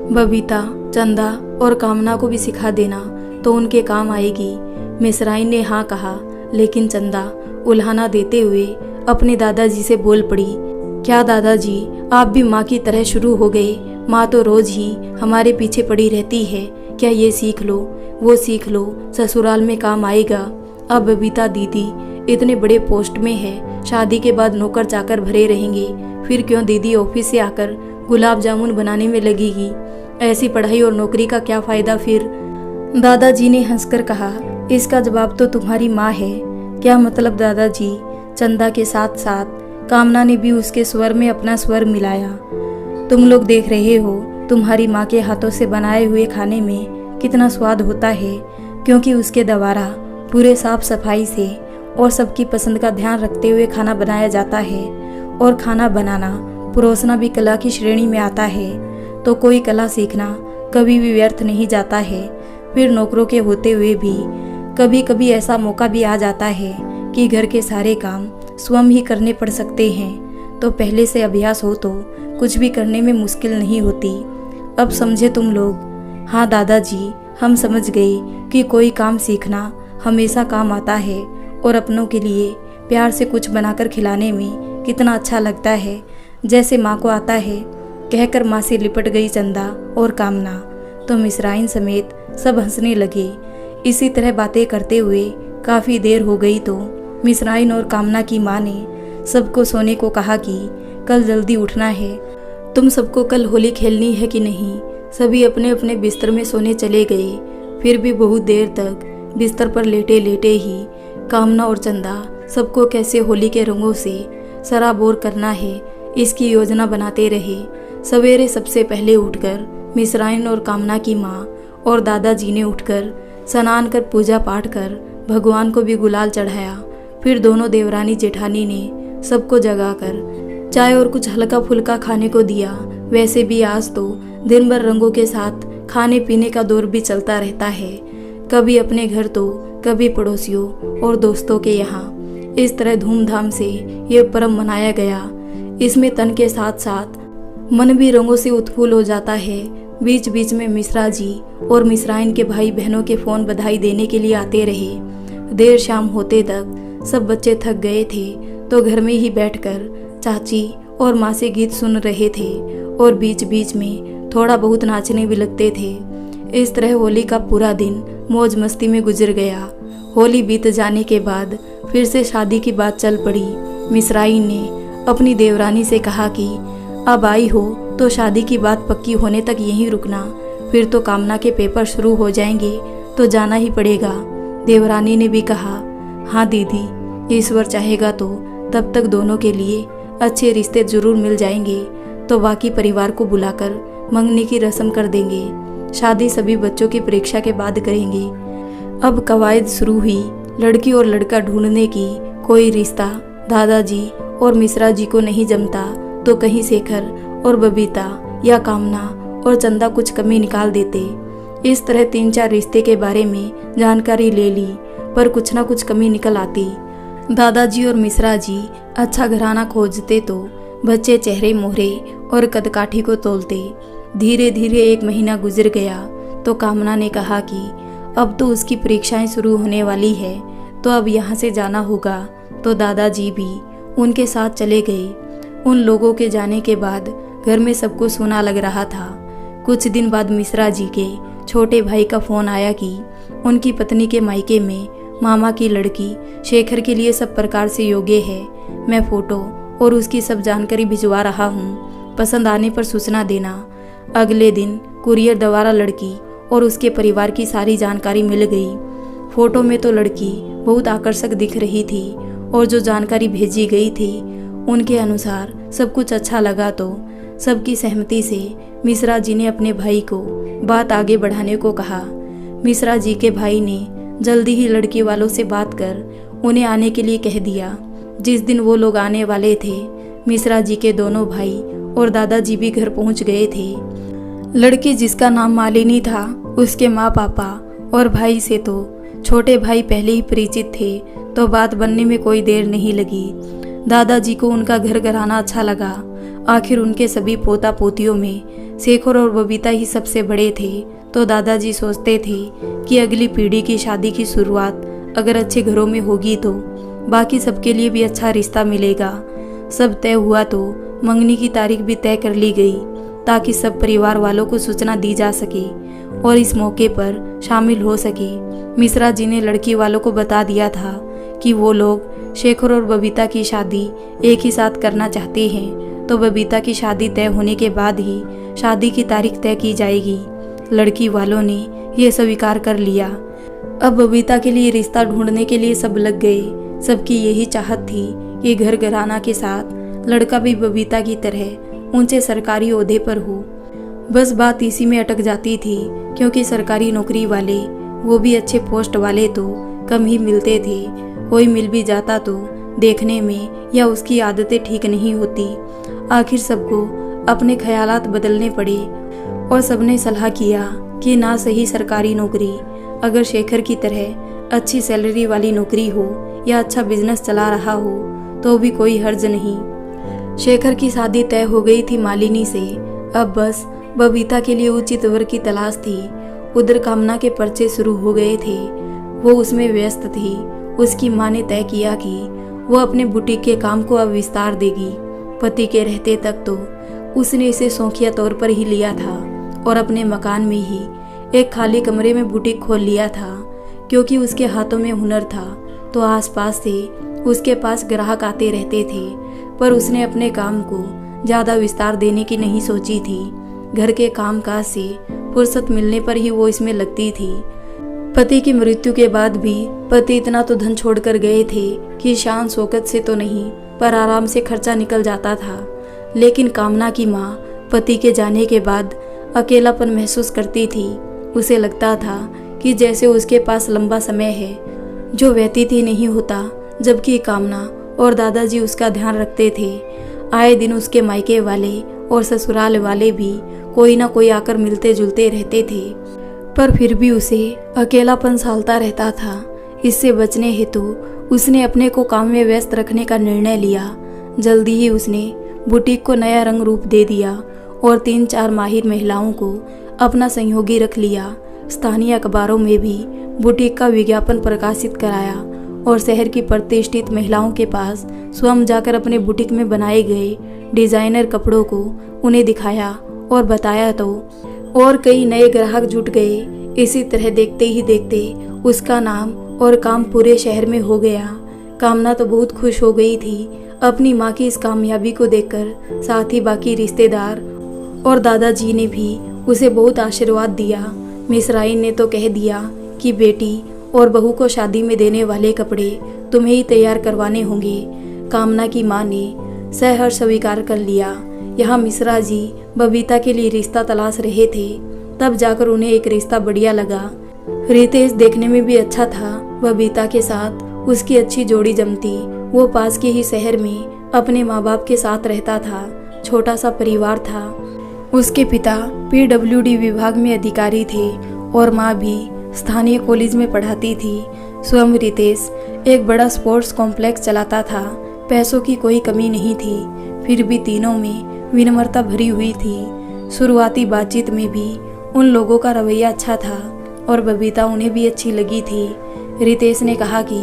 बबीता, चंदा और कामना को भी सिखा देना तो उनके काम आएगी। मिश्राइन ने हाँ कहा, लेकिन चंदा उल्हाना देते हुए अपने दादाजी से बोल पड़ी, क्या दादाजी आप भी माँ की तरह शुरू हो गए? माँ तो रोज ही हमारे पीछे पड़ी रहती है, क्या ये सीख लो, वो सीख लो, ससुराल में काम आएगा। अब बबीता दीदी इतने बड़े पोस्ट में है, शादी के बाद नौकर चाकर भरे रहेंगे, फिर क्यों दीदी ऑफिस से आकर गुलाब जामुन बनाने में लगेगी? ऐसी पढ़ाई और नौकरी का क्या फायदा फिर? दादाजी ने हंसकर कहा, इसका जवाब तो तुम्हारी माँ है। क्या मतलब दादाजी? चंदा के साथ साथ कामना ने भी उसके स्वर में अपना स्वर मिलाया। तुम लोग देख रहे हो तुम्हारी माँ के हाथों से बनाए हुए खाने में कितना स्वाद होता है, क्योंकि उसके द्वारा पूरे साफ सफाई से और सबकी पसंद का ध्यान रखते हुए खाना बनाया जाता है। और खाना बनाना परोसना भी कला की श्रेणी में आता है। तो कोई कला सीखना कभी भी व्यर्थ नहीं जाता है। फिर नौकरों के होते हुए भी कभी कभी ऐसा मौका भी आ जाता है कि घर के सारे काम स्वयं ही करने पड़ सकते हैं। तो पहले से अभ्यास हो तो कुछ भी करने में मुश्किल नहीं होती। अब समझे तुम लोग? हाँ दादाजी, हम समझ गए कि कोई काम सीखना हमेशा काम आता है और अपनों के लिए प्यार से कुछ बनाकर खिलाने में कितना अच्छा लगता है, जैसे माँ को आता है। कहकर माँ से लिपट गई चंदा और कामना। तो मिश्राइन समेत सब हंसने लगे। इसी तरह बातें करते हुए काफ़ी देर हो गई तो मिश्राइन और कामना की माँ ने सबको सोने को कहा कि कल जल्दी उठना है। तुम सबको कल होली खेलनी है कि नहीं? सभी अपने अपने बिस्तर में सोने चले गए। फिर भी बहुत देर तक बिस्तर पर लेटे लेटे ही कामना और चंदा सबको कैसे होली के रंगों से सराबोर करना है इसकी योजना बनाते रहे। सवेरे सबसे पहले उठकर मिश्राइन और कामना की माँ और दादाजी ने उठकर स्नान कर पूजा पाठ कर भगवान को भी गुलाल चढ़ाया। फिर दोनों देवरानी जेठानी ने सबको जगाकर चाय और कुछ हल्का फुल्का खाने को दिया। वैसे भी आज तो दिन भर रंगों के साथ खाने पीने का दौर भी चलता रहता है, कभी अपने घर तो कभी पड़ोसियों और दोस्तों के यहाँ। इस तरह धूमधाम से ये पर्व मनाया गया। इसमें तन के साथ साथ मन भी रंगों से उत्फुल्ल हो जाता है। बीच बीच में मिश्रा जी और मिश्राइन के भाई बहनों के फोन बधाई देने के लिए आते रहे। देर शाम होते तक सब बच्चे थक गए थे तो घर में ही बैठकर चाची और माँ से गीत सुन रहे थे और बीच बीच में थोड़ा बहुत नाचने भी लगते थे। इस तरह होली का पूरा दिन मौज मस्ती में गुजर गया। होली बीत जाने के बाद फिर से शादी की बात चल पड़ी। मिश्राइन ने अपनी देवरानी से कहा कि अब आई हो तो शादी की बात पक्की होने तक यहीं रुकना, फिर तो कामना के पेपर शुरू हो जाएंगे तो जाना ही पड़ेगा। देवरानी ने भी कहा, हाँ दीदी, ईश्वर चाहेगा तो तब तक दोनों के लिए अच्छे रिश्ते जरूर मिल जाएंगे, तो बाकी परिवार को बुलाकर मंगनी की रस्म कर देंगे। शादी सभी बच्चों की परीक्षा के बाद करेंगे। अब कवायद शुरू हुई लड़की और लड़का ढूंढने की। कोई रिश्ता दादाजी और मिश्रा जी को नहीं जमता तो कहीं शेखर और बबीता या कामना और चंदा कुछ कमी निकाल देते। इस तरह 3-4 रिश्ते के बारे में जानकारी ले ली, पर कुछ ना कुछ कमी निकल आती। दादाजी और मिश्रा जी अच्छा घराना खोजते तो बच्चे चेहरे मोहरे और कदकाठी को तोलते। धीरे धीरे 1 महीना गुजर गया तो कामना ने कहा कि अब तो उसकी परीक्षाएं शुरू होने वाली है तो अब यहाँ से जाना होगा। तो दादाजी भी उनके साथ चले गए। उन लोगों के जाने के बाद घर में सबको सोना लग रहा था। कुछ दिन बाद मिश्रा जी के छोटे भाई का फोन आया कि उनकी पत्नी के मायके में मामा की लड़की शेखर के लिए सब प्रकार से योग्य है। मैं फोटो और उसकी सब जानकारी भिजवा रहा हूँ, पसंद आने पर सूचना देना। अगले दिन कुरियर द्वारा लड़की और उसके परिवार की सारी जानकारी मिल गई। फोटो में तो लड़की बहुत आकर्षक दिख रही थी और जो जानकारी भेजी गई थी उनके अनुसार सब कुछ अच्छा लगा तो सबकी सहमति से मिश्रा जी ने अपने भाई को बात आगे बढ़ाने को कहा। मिश्रा जी के भाई ने जल्दी ही लड़की वालों से बात कर उन्हें आने के लिए कह दिया। जिस दिन वो लोग आने वाले थे, मिश्रा जी के दोनों भाई और दादाजी भी घर पहुंच गए थे। लड़की जिसका नाम मालिनी था, उसके माँ पापा और भाई से तो छोटे भाई पहले ही परिचित थे, तो बात बनने में कोई देर नहीं लगी। दादाजी को उनका घर घराना अच्छा लगा। आखिर उनके सभी पोता पोतियों में शेखर और बबीता ही सबसे बड़े थे, तो दादाजी सोचते थे कि अगली पीढ़ी की शादी की शुरुआत अगर अच्छे घरों में होगी तो बाकी सबके लिए भी अच्छा रिश्ता मिलेगा। सब तय हुआ तो मंगनी की तारीख भी तय कर ली गई, ताकि सब परिवार वालों को सूचना दी जा सके और इस मौके पर शामिल हो सके। मिश्रा जी ने लड़की वालों को बता दिया था कि वो लोग शेखर और बबीता की शादी एक ही साथ करना चाहते हैं, तो बबीता की शादी तय होने के बाद ही शादी की तारीख तय की जाएगी। लड़की वालों ने यह स्वीकार कर लिया। अब बबीता के लिए रिश्ता ढूंढने के लिए सब लग गए। सबकी यही चाहत थी कि घर घराना के साथ लड़का भी बबीता की तरह ऊंचे सरकारी ओहदे पर हो। बस बात इसी में अटक जाती थी, क्योंकि सरकारी नौकरी वाले, वो भी अच्छे पोस्ट वाले, तो कम ही मिलते थे। कोई मिल भी जाता तो देखने में या उसकी आदतें ठीक नहीं होती। आखिर सबको अपने ख्यालात बदलने पड़े और सबने सलाह किया कि ना सही सरकारी नौकरी, अगर शेखर की तरह अच्छी सैलरी वाली नौकरी हो या अच्छा बिजनेस चला रहा हो तो भी कोई हर्ज नहीं। शेखर की शादी तय हो गई थी मालिनी से। अब बस बबीता के लिए उचित वर की तलाश थी। उधर कामना के पर्चे शुरू हो गए थे, वो उसमें व्यस्त थी। उसकी माँ ने तय किया कि वो अपने बुटीक के काम को अब विस्तार देगी। पति के रहते तक तो उसने इसे शौकिया तौर पर ही लिया था और अपने मकान में ही एक खाली कमरे में बुटीक खोल लिया था। क्योंकि उसके हाथों में हुनर था तो आसपास से उसके पास ग्राहक आते रहते थे, पर उसने अपने काम को ज़्यादा विस्तार देने की नहीं सोची थी। घर के काम काज से फुर्सत मिलने पर ही वो इसमें लगती थी। पति की मृत्यु के बाद भी पति इतना तो धन छोड़कर गए थे कि शान शौकत से तो नहीं, पर आराम से खर्चा निकल जाता था। लेकिन कामना की माँ पति के जाने के बाद अकेलापन महसूस करती थी। उसे लगता था कि जैसे उसके पास लंबा समय है जो व्यतीत ही नहीं होता, जबकि कामना और दादाजी उसका ध्यान रखते थे। आए दिन उसके मायके वाले और ससुराल वाले भी कोई ना कोई आकर मिलते जुलते रहते थे, पर फिर भी उसे अकेलापन सालता रहता था। इससे बचने हेतु उसने अपने को काम में व्यस्त रखने का निर्णय लिया। जल्दी ही उसने बुटीक को नया रंग रूप दे दिया और 3-4 माहिर महिलाओं को अपना सहयोगी रख लिया। स्थानीय अखबारों में भी बुटीक का विज्ञापन प्रकाशित कराया और शहर की प्रतिष्ठित महिलाओं के पास स्वयं जाकर अपने बुटीक में बनाए गए डिजाइनर कपड़ों को उन्हें दिखाया और बताया तो और कई नए ग्राहक जुट गए। इसी तरह देखते ही देखते उसका नाम और काम पूरे शहर में हो गया। कामना तो बहुत खुश हो गई थी अपनी माँ की इस कामयाबी को देखकर। साथ ही बाकी रिश्तेदार और दादाजी ने भी उसे बहुत आशीर्वाद दिया। मिश्राइन ने तो कह दिया कि बेटी और बहू को शादी में देने वाले कपड़े तुम्हें ही तैयार करवाने होंगे। कामना की माँ ने सहर्ष स्वीकार कर लिया। यहाँ मिश्रा जी बबीता के लिए रिश्ता तलाश रहे थे, तब जाकर उन्हें एक रिश्ता बढ़िया लगा। रितेश देखने में भी अच्छा था। बबीता के साथ उसकी अच्छी जोड़ी जमती। वो पास के ही शहर में अपने माँ बाप के साथ रहता था। छोटा सा परिवार था। उसके पिता PWD विभाग में अधिकारी थे और माँ भी स्थानीय कॉलेज में पढ़ाती थी। स्वयं रितेश एक बड़ा स्पोर्ट्स कॉम्प्लेक्स चलाता था। पैसों की कोई कमी नहीं थी, फिर भी तीनों में विनम्रता भरी हुई थी। शुरुआती बातचीत में भी उन लोगों का रवैया अच्छा था और बबीता उन्हें भी अच्छी लगी थी। रितेश ने कहा कि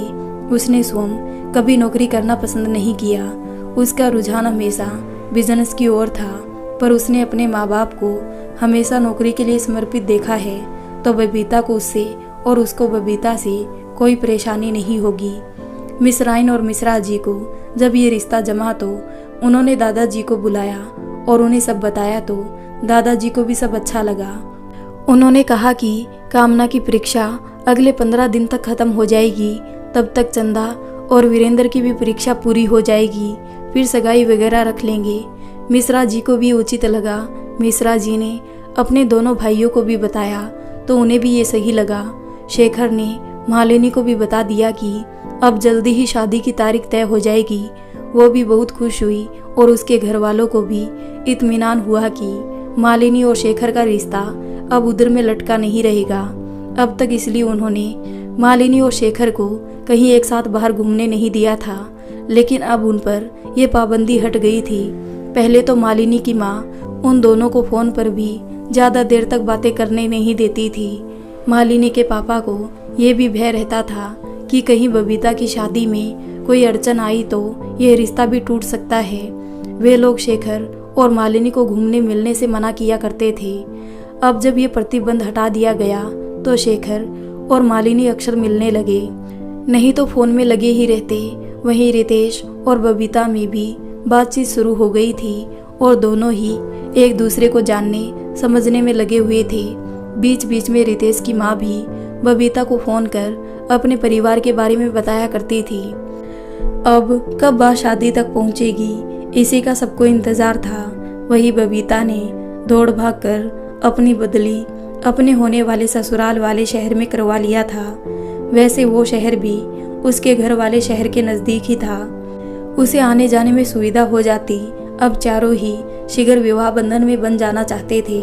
उसने स्वयं कभी नौकरी करना पसंद नहीं किया। उसका रुझान हमेशा बिजनेस की ओर था, पर उसने अपने माँ बाप को हमेशा नौकरी के लिए समर्पित देखा है, तो बबीता को उससे और उसको बबीता से कोई परेशानी नहीं होगी। मिश्राइन और मिश्रा जी को जब ये रिश्ता जमा तो उन्होंने दादाजी को बुलाया और उन्हें सब बताया, तो दादाजी को भी सब अच्छा लगा। उन्होंने कहा कि कामना की परीक्षा अगले 15 दिन तक खत्म हो जाएगी, तब तक चंदा और वीरेंद्र की भी परीक्षा पूरी हो जाएगी। फिर सगाई वगैरह रख लेंगे। मिश्रा जी को भी उचित लगा। मिश्रा जी ने अपने दोनों भाइयों को भी बताया तो उन्हें भी ये सही लगा। शेखर ने मालिनी को भी बता दिया कि अब जल्दी ही शादी की तारीख तय हो जाएगी। वो भी बहुत खुश हुई और उसके घर वालों को भी इत्मीनान हुआ कि मालिनी और शेखर का रिश्ता अब उधर में लटका नहीं रहेगा। अब तक इसलिए उन्होंने मालिनी और शेखर को कहीं एक साथ बाहर घूमने नहीं दिया था, लेकिन अब उन पर यह पाबंदी हट गई थी। पहले तो मालिनी की माँ उन दोनों को फोन पर भी ज़्यादा देर तक बातें करने नहीं देती थी। मालिनी के पापा को ये भी भय रहता था कि कहीं बबीता की शादी में कोई अड़चन आई तो यह रिश्ता भी टूट सकता है। वे लोग शेखर और मालिनी को घूमने मिलने से मना किया करते थे। अब जब ये प्रतिबंध हटा दिया गया तो शेखर और मालिनी अक्सर मिलने लगे, नहीं तो फोन में लगे ही रहते। वहीं रितेश और बबीता में भी बातचीत शुरू हो गई थी और दोनों ही एक दूसरे को जानने समझने में लगे हुए थे। बीच बीच में रितेश की माँ भी बबीता को फोन कर अपने परिवार के बारे में बताया करती थी। अब कब बात शादी तक पहुंचेगी, इसी का सबको इंतजार था। वही बबीता ने दौड़ भाग कर अपनी बदली अपने होने वाले ससुराल वाले शहर में करवा लिया था। वैसे वो शहर भी उसके घर वाले शहर के नज़दीक ही था, उसे आने जाने में सुविधा हो जाती। अब चारों ही शीघ्र विवाह बंधन में बन जाना चाहते थे।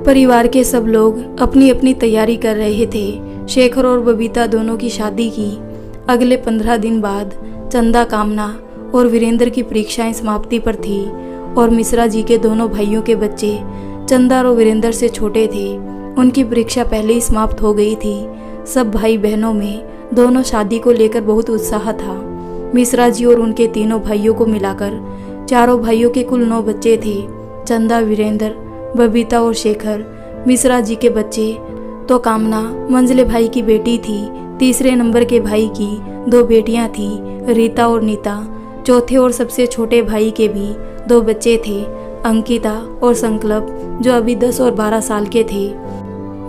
परिवार के सब लोग अपनी अपनी तैयारी कर रहे थे। शेखर और बबीता दोनों की शादी की अगले 15 दिन बाद चंदा, कामना और वीरेंद्र की परीक्षाएं समाप्ति पर थी और मिश्रा जी के दोनों भाइयों के बच्चे चंदा और वीरेंद्र से छोटे थे। उनकी परीक्षा पहले ही समाप्त हो गई थी। सब भाई बहनों में दोनों शादी को लेकर बहुत उत्साह था। मिश्रा जी और उनके तीनों भाइयों को मिलाकर चारों भाइयों के कुल 9 बच्चे थे। चंदा, वीरेंद्र, बबीता और शेखर मिश्रा जी के बच्चे। तो कामना मंझले भाई की बेटी थी। तीसरे नंबर के भाई की 2 बेटियां थी, रीता और नीता। चौथे और सबसे छोटे भाई के भी 2 बच्चे थे, अंकिता और संकल्प, जो अभी 10 और 12 साल के थे।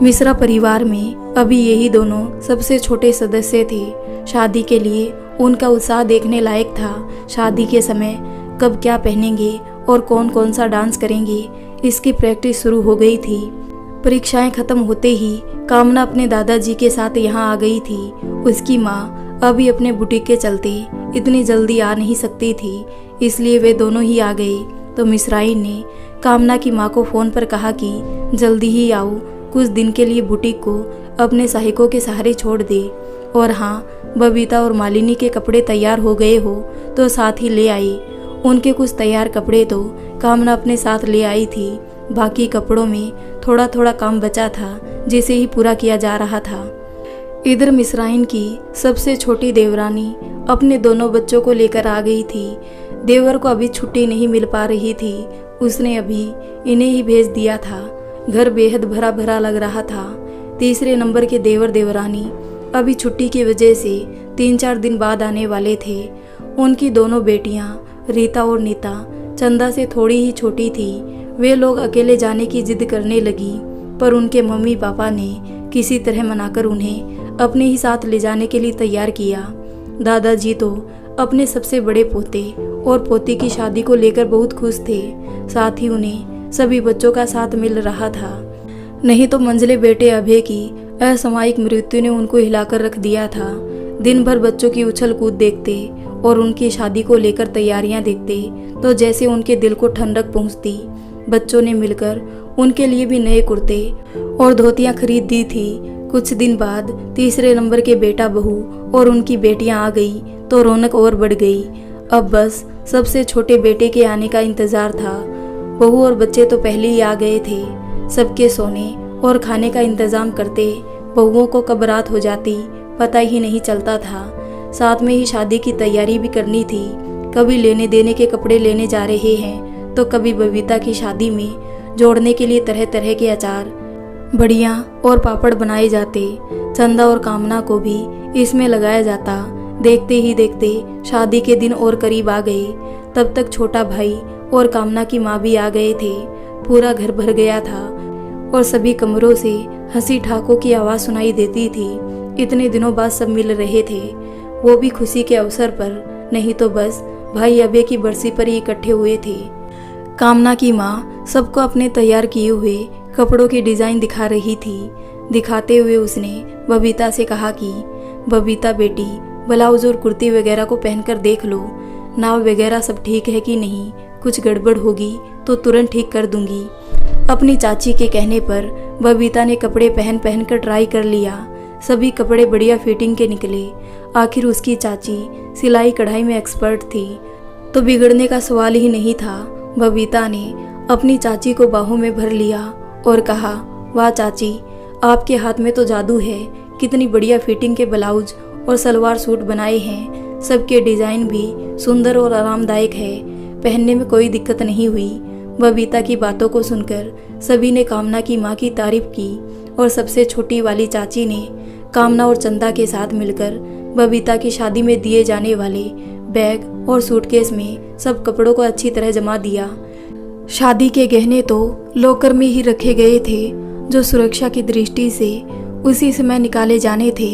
मिश्रा परिवार में अभी यही दोनों सबसे छोटे सदस्य थे। शादी के लिए उनका उत्साह देखने लायक था। शादी के समय कब क्या पहनेंगे और कौन कौन सा डांस करेंगे, इसकी प्रैक्टिस शुरू हो गई थी। परीक्षाएं खत्म होते ही कामना अपने दादाजी के साथ यहाँ आ गई थी। उसकी माँ अभी अपने बुटीक के चलते इतनी जल्दी आ नहीं सकती थी, इसलिए वे दोनों ही आ गए। तो मिश्राइन ने कामना की माँ को फ़ोन पर कहा कि जल्दी ही आओ, कुछ दिन के लिए बुटीक को अपने सहायकों के सहारे छोड़ दे। और हाँ, बबीता और मालिनी के कपड़े तैयार हो गए हो तो साथ ही ले आई। उनके कुछ तैयार कपड़े तो कामना अपने साथ ले आई थी। बाकी कपड़ों में थोड़ा थोड़ा काम बचा था, जिसे ही पूरा किया जा रहा था। इधर मिश्राइन की सबसे छोटी देवरानी अपने दोनों बच्चों को लेकर आ गई थी। देवर को अभी छुट्टी नहीं मिल पा रही थी, उसने अभी इन्हें ही भेज दिया था। घर बेहद भरा भरा लग रहा था। तीसरे नंबर के देवर देवरानी अभी छुट्टी की वजह से 3-4 दिन बाद आने वाले थे। उनकी दोनों बेटियां रीता और नीता चंदा से थोड़ी ही छोटी थी। वे लोग अकेले जाने की जिद करने लगी, पर उनके मम्मी पापा ने किसी तरह मनाकर उन्हें अपने ही साथ ले जाने के लिए तैयार किया। दादाजी तो अपने सबसे बड़े पोते और पोती की शादी को लेकर बहुत खुश थे। साथ ही उन्हें सभी बच्चों का साथ मिल रहा था। नहीं तो मंझले बेटे अभय की असामयिक मृत्यु ने उनको हिलाकर रख दिया था। दिन भर बच्चों की उछल कूद देखते और उनकी शादी को लेकर तैयारियां देखते तो जैसे उनके दिल को ठंडक पहुंचती। बच्चों ने मिलकर उनके लिए भी नए कुर्ते और धोतियां खरीद दी थी। कुछ दिन बाद तीसरे नंबर के बेटा बहू और उनकी बेटियां आ गई तो रौनक और बढ़ गई। अब बस सबसे छोटे बेटे के आने का इंतजार था। बहू और बच्चे तो पहले ही आ गए थे। सबके सोने और खाने का इंतजाम करते बहुओं को कब रात हो जाती पता ही नहीं चलता था। साथ में ही शादी की तैयारी भी करनी थी। कभी लेने देने के कपड़े लेने जा रहे हैं तो कभी बबीता की शादी में जोड़ने के लिए तरह तरह के अचार, बड़ियाँ और पापड़ बनाए जाते। चंदा और कामना को भी इसमें लगाया जाता। देखते ही देखते शादी के दिन और करीब आ गए। तब तक छोटा भाई और कामना की माँ भी आ गए थे। पूरा घर भर गया था और सभी कमरों से हंसी ठाकों की आवाज़ सुनाई देती थी। इतने दिनों बाद सब मिल रहे थे, वो भी खुशी के अवसर पर, नहीं तो बस भाई अभय की बरसी पर ही इकट्ठे हुए थे। कामना की माँ सबको अपने तैयार किए हुए कपड़ों की डिजाइन दिखा रही थी। दिखाते हुए उसने बबीता से कहा कि बबीता बेटी, ब्लाउज और कुर्ती वगैरह को पहनकर देख लो, नाव वगैरह सब ठीक है कि नहीं, कुछ गड़बड़ होगी तो तुरंत ठीक कर दूंगी। अपनी चाची के कहने पर बबीता ने कपड़े पहन पहन कर ट्राई कर लिया। सभी कपड़े बढ़िया फिटिंग के निकले। आखिर उसकी चाची सिलाई कढ़ाई में एक्सपर्ट थी, तो बिगड़ने का सवाल ही नहीं था। बबीता ने अपनी चाची को बाहों में भर लिया और कहा, वाह चाची, आपके हाथ में तो जादू है। कितनी बढ़िया फिटिंग के ब्लाउज और सलवार सूट बनाए हैं। सबके डिजाइन भी सुंदर और आरामदायक है, पहनने में कोई दिक्कत नहीं हुई। बबीता की बातों को सुनकर सभी ने कामना की माँ की तारीफ की और सबसे छोटी वाली चाची ने कामना और चंदा के साथ मिलकर बबीता की शादी में दिए जाने वाले बैग और सूटकेस में सब कपड़ों को अच्छी तरह जमा दिया। शादी के गहने तो लॉकर में ही रखे गए थे, जो सुरक्षा की दृष्टि से उसी समय निकाले जाने थे।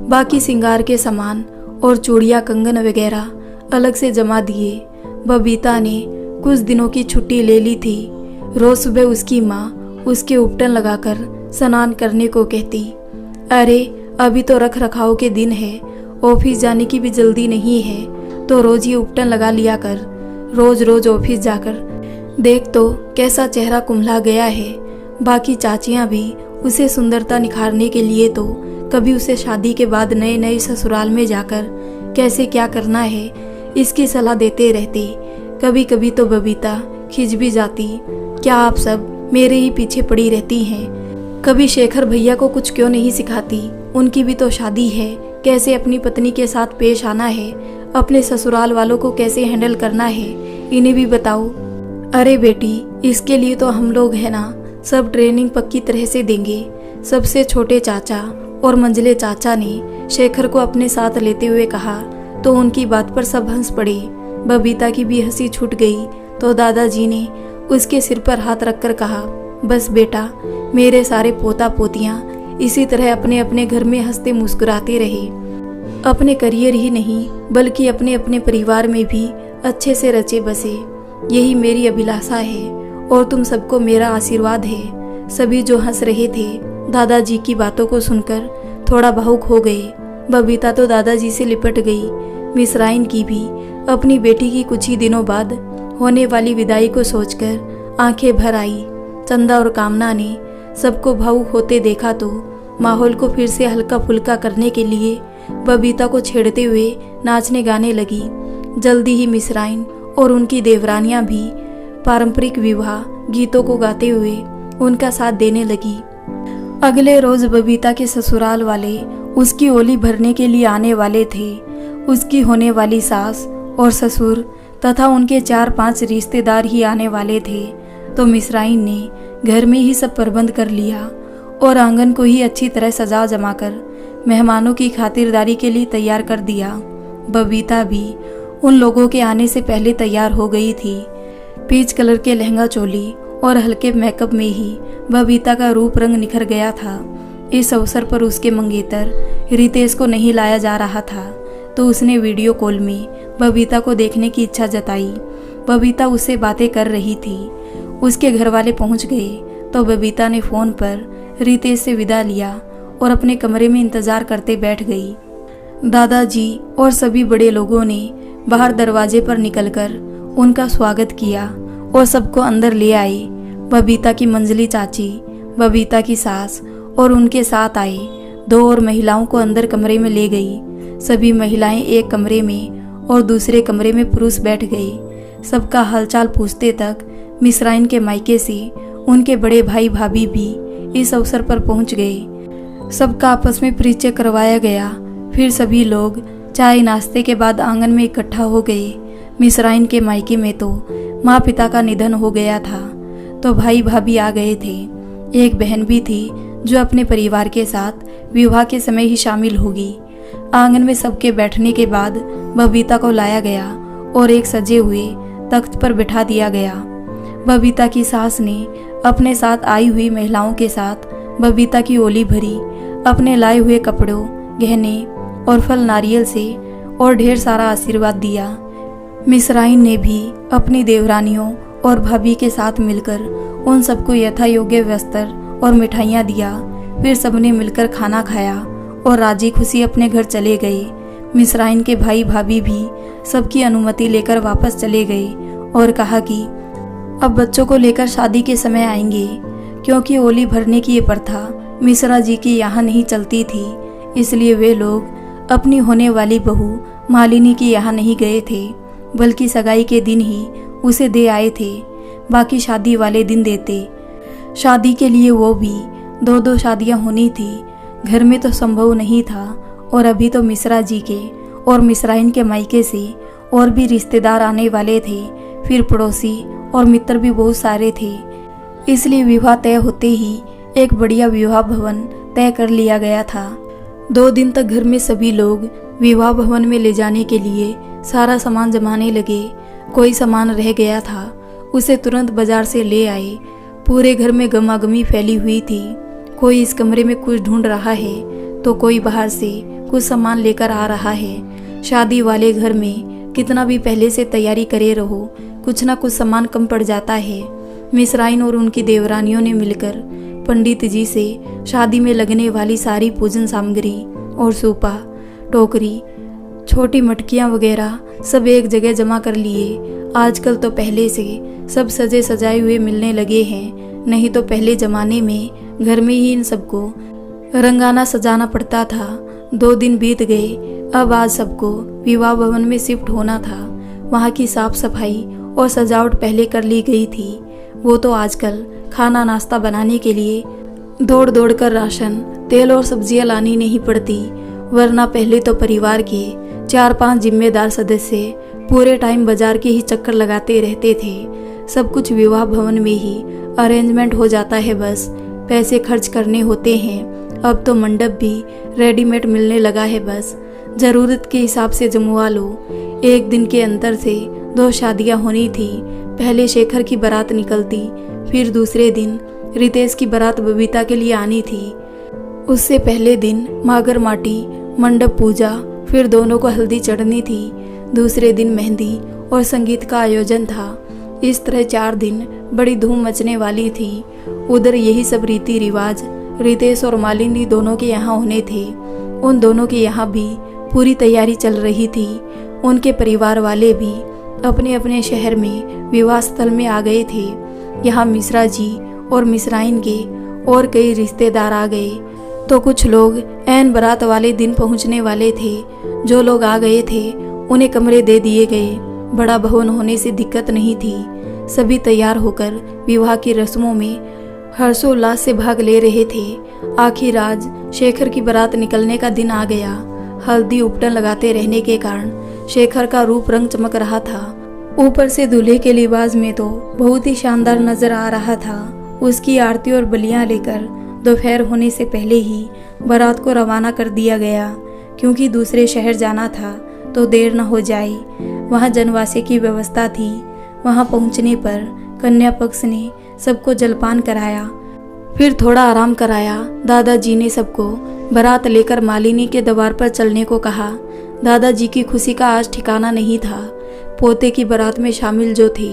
बाकी श्रृंगार के सामान और चूड़ियाँ कंगन वगैरह अलग से जमा दिए। बबीता ने कुछ दिनों की छुट्टी ले ली थी। रोज सुबह उसकी माँ उसके उपटन लगाकर स्नान करने को कहती। अरे अभी तो रख रखाव के दिन है, ऑफिस जाने की भी जल्दी नहीं है, तो रोज ही उपटन लगा लिया कर। रोज रोज ऑफिस जाकर देख तो कैसा चेहरा कुम्हला गया है। बाकी चाचियाँ भी उसे सुंदरता निखारने के लिए तो कभी उसे शादी के बाद नए नए ससुराल में जाकर कैसे क्या करना है इसकी सलाह देते रहते। कभी कभी तो बबीता खिंच भी जाती, क्या आप सब मेरे ही पीछे पड़ी रहती हैं। कभी शेखर भैया को कुछ क्यों नहीं सिखाती, उनकी भी तो शादी है, कैसे अपनी पत्नी के साथ पेश आना है, अपने ससुराल वालों को कैसे हैंडल करना है, इन्हें भी बताओ। अरे बेटी, इसके लिए तो हम लोग हैं ना, सब ट्रेनिंग पक्की तरह से देंगे। सबसे छोटे चाचा और मंझले चाचा ने शेखर को अपने साथ लेते हुए कहा, तो उनकी बात पर सब हंस पड़े। बबीता की भी हंसी छूट गई तो दादाजी ने उसके सिर पर हाथ रखकर कहा, बस बेटा, मेरे सारे पोता पोतियाँ इसी तरह अपने अपने घर में हंसते मुस्कुराते रहे। अपने करियर ही नहीं बल्कि अपने अपने परिवार में भी अच्छे से रचे बसे, यही मेरी अभिलाषा है और तुम सबको मेरा आशीर्वाद है। सभी जो हंस रहे थे दादाजी की बातों को सुनकर थोड़ा भावुक हो गए। बबीता तो दादाजी से लिपट गई। मिसराइन की भी अपनी बेटी की कुछ ही दिनों बाद होने वाली विदाई को सोचकर आंखें भर आई। चंदा और कामना ने सबको भावुक होते देखा तो माहौल को फिर से हल्का फुल्का करने के लिए बबीता को छेड़ते हुए नाचने गाने लगी। जल्दी ही मिसराइन और उनकी देवरानियां भी पारंपरिक विवाह गीतों को गाते हुए उनका साथ देने लगी। अगले रोज बबीता के ससुराल वाले उसकी ओली भरने के लिए आने वाले थे। उसकी होने वाली सास और ससुर तथा उनके 4-5 रिश्तेदार ही आने वाले थे, तो मिसराइन ने घर में ही सब प्रबंध कर लिया और आंगन को ही अच्छी तरह सजा जमाकर मेहमानों की खातिरदारी के लिए तैयार कर दिया। बबीता भी उन लोगों के आने से पहले तैयार हो गई थी। पीच कलर के लहंगा चोली और हल्के मेकअप में ही बबीता का रूप रंग निखर गया था। इस अवसर पर उसके मंगेतर रितेश को नहीं लाया जा रहा था, तो उसने वीडियो कॉल में बबीता को देखने की इच्छा जताई। बबीता उससे बातें कर रही थी। उसके घर वाले पहुंच गए तो बबीता ने फ़ोन पर रितेश से विदा लिया और अपने कमरे में इंतज़ार करते बैठ गई। दादाजी और सभी बड़े लोगों ने बाहर दरवाजे पर निकलकर उनका स्वागत किया और सबको अंदर ले आए। बबीता की मंझली चाची, बबीता की सास और उनके साथ आए 2 और महिलाओं को अंदर कमरे में ले गई। सभी महिलाएं एक कमरे में और दूसरे कमरे में पुरुष बैठ गए। सबका हालचाल पूछते तक मिसराइन के मायके से उनके बड़े भाई भाभी भी इस अवसर पर पहुंच गए। सबका आपस में परिचय करवाया गया। फिर सभी लोग चाय नाश्ते के बाद आंगन में इकट्ठा हो गए। मिसराइन के मायके में तो माँ पिता का निधन हो गया था, तो भाई भाभी आ गए थे। एक बहन भी थी जो अपने परिवार के साथ विवाह के समय ही शामिल होगी। आंगन में सबके बैठने के बाद बबीता को लाया गया और एक सजे हुए तख्त पर बिठा दिया गया। बबीता की सास ने अपने साथ आई हुई महिलाओं के साथ बबीता की ओली भरी, अपने लाए हुए कपड़ों, गहने और फल नारियल से और ढेर सारा आशीर्वाद दिया। मिस्राइन ने भी अपनी देवरानियों और भाभी के साथ मिलकर उन सबको यथा योग्य वस्त्र और मिठाइयाँ दिया। फिर सबने मिलकर खाना खाया और राजी खुशी अपने घर चले गए। मिस्राइन के भाई भाभी भी सबकी अनुमति लेकर वापस चले गए और कहा कि अब बच्चों को लेकर शादी के समय आएंगे, क्योंकि ओली भरने की ये प्रथा मिश्रा जी की यहाँ नहीं चलती थी। इसलिए वे लोग अपनी होने वाली बहू मालिनी की यहाँ नहीं गए थे, बल्कि सगाई के दिन ही उसे दे आए थे। बाकी शादी वाले दिन देते। शादी के लिए वो भी 2-2 शादियाँ होनी थी। घर में तो संभव नहीं था, और अभी तो मिश्रा जी के और मिस्राइन के मायके से और भी रिश्तेदार आने वाले थे। फिर पड़ोसी और मित्र भी बहुत सारे थे। इसलिए विवाह तय होते ही एक बढ़िया विवाह भवन तय कर लिया गया था। 2 दिन तक घर में सभी लोग विवाह भवन में ले जाने के लिए सारा सामान जमाने लगे। कोई सामान रह गया था, उसे तुरंत बाजार से ले आए। पूरे घर में गमागमी फैली हुई थी। कोई इस कमरे में कुछ ढूंढ रहा है तो कोई बाहर से कुछ सामान लेकर आ रहा है। शादी वाले घर में कितना भी पहले से तैयारी करे रहो, कुछ ना कुछ सामान कम पड़ जाता है। मिस्राइन और उनकी देवरानियों ने मिलकर पंडित जी से शादी में लगने वाली सारी पूजन सामग्री और सूपा, टोकरी, छोटी मटकियाँ वगैरह सब एक जगह जमा कर लिए। आजकल तो पहले से सब सजे सजाए हुए मिलने लगे हैं, नहीं तो पहले ज़माने में घर में ही इन सबको रंगाना सजाना पड़ता था। 2 दिन बीत गए। अब आज सबको विवाह भवन में शिफ्ट होना था। वहाँ की साफ सफाई और सजावट पहले कर ली गई थी। वो तो आजकल खाना नाश्ता बनाने के लिए दौड़ दौड़ कर राशन, तेल और सब्जियां लानी नहीं पड़ती, वरना पहले तो परिवार के 4-5 जिम्मेदार सदस्य पूरे टाइम बाजार के ही चक्कर लगाते रहते थे। सब कुछ विवाह भवन में ही अरेंजमेंट हो जाता है, बस पैसे खर्च करने होते हैं। अब तो मंडप भी रेडीमेड मिलने लगा है, बस ज़रूरत के हिसाब से जमवा लो। 1 दिन के अंतर से 2 शादियां होनी थी। पहले शेखर की बारात निकलती, फिर दूसरे दिन रितेश की बारात बबीता के लिए आनी थी। उससे पहले दिन मागर माटी, मंडप पूजा, फिर दोनों को हल्दी चढ़नी थी। दूसरे दिन मेहंदी और संगीत का आयोजन था। इस तरह 4 दिन बड़ी धूम मचने वाली थी। उधर यही सब रीति रिवाज रितेश और मालिनी दोनों के यहाँ होने थे। उन दोनों के यहाँ भी पूरी तैयारी चल रही थी। उनके परिवार वाले भी अपने अपने शहर में विवाह स्थल में आ गए थे। यहाँ मिश्रा जी और मिस्राइन के और कई रिश्तेदार आ गए, तो कुछ लोग ऐन बारात वाले दिन पहुँचने वाले थे। जो लोग आ गए थे उन्हें कमरे दे दिए गए। बड़ा भवन होने से दिक्कत नहीं थी। सभी तैयार होकर विवाह की रस्मों में हर्षोल्लास से भाग ले रहे थे। आखिर आज शेखर की बारात निकलने का दिन आ गया। हल्दी उपटन लगाते रहने के कारण शेखर का रूप रंग चमक रहा था। ऊपर से दूल्हे के लिबास में तो बहुत ही शानदार नजर आ रहा था। उसकी आरती और बलियां लेकर दोपहर होने से पहले ही बारात को रवाना कर दिया गया, क्योंकि दूसरे शहर जाना था तो देर न हो जाए। वहाँ जनवासे की व्यवस्था थी। वहाँ पहुँचने पर कन्या पक्ष ने सबको जलपान कराया, फिर थोड़ा आराम कराया। दादाजी ने सबको बारात लेकर मालिनी के द्वार पर चलने को कहा। दादाजी की खुशी का आज ठिकाना नहीं था। पोते की बारात में शामिल जो थे,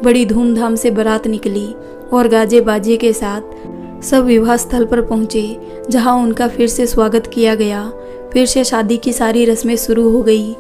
बड़ी धूमधाम से बारात निकली और गाजे बाजे के साथ सब विवाह स्थल पर पहुँचे, जहाँ उनका फिर से स्वागत किया गया। फिर से शादी की सारी रस्में शुरू हो गई।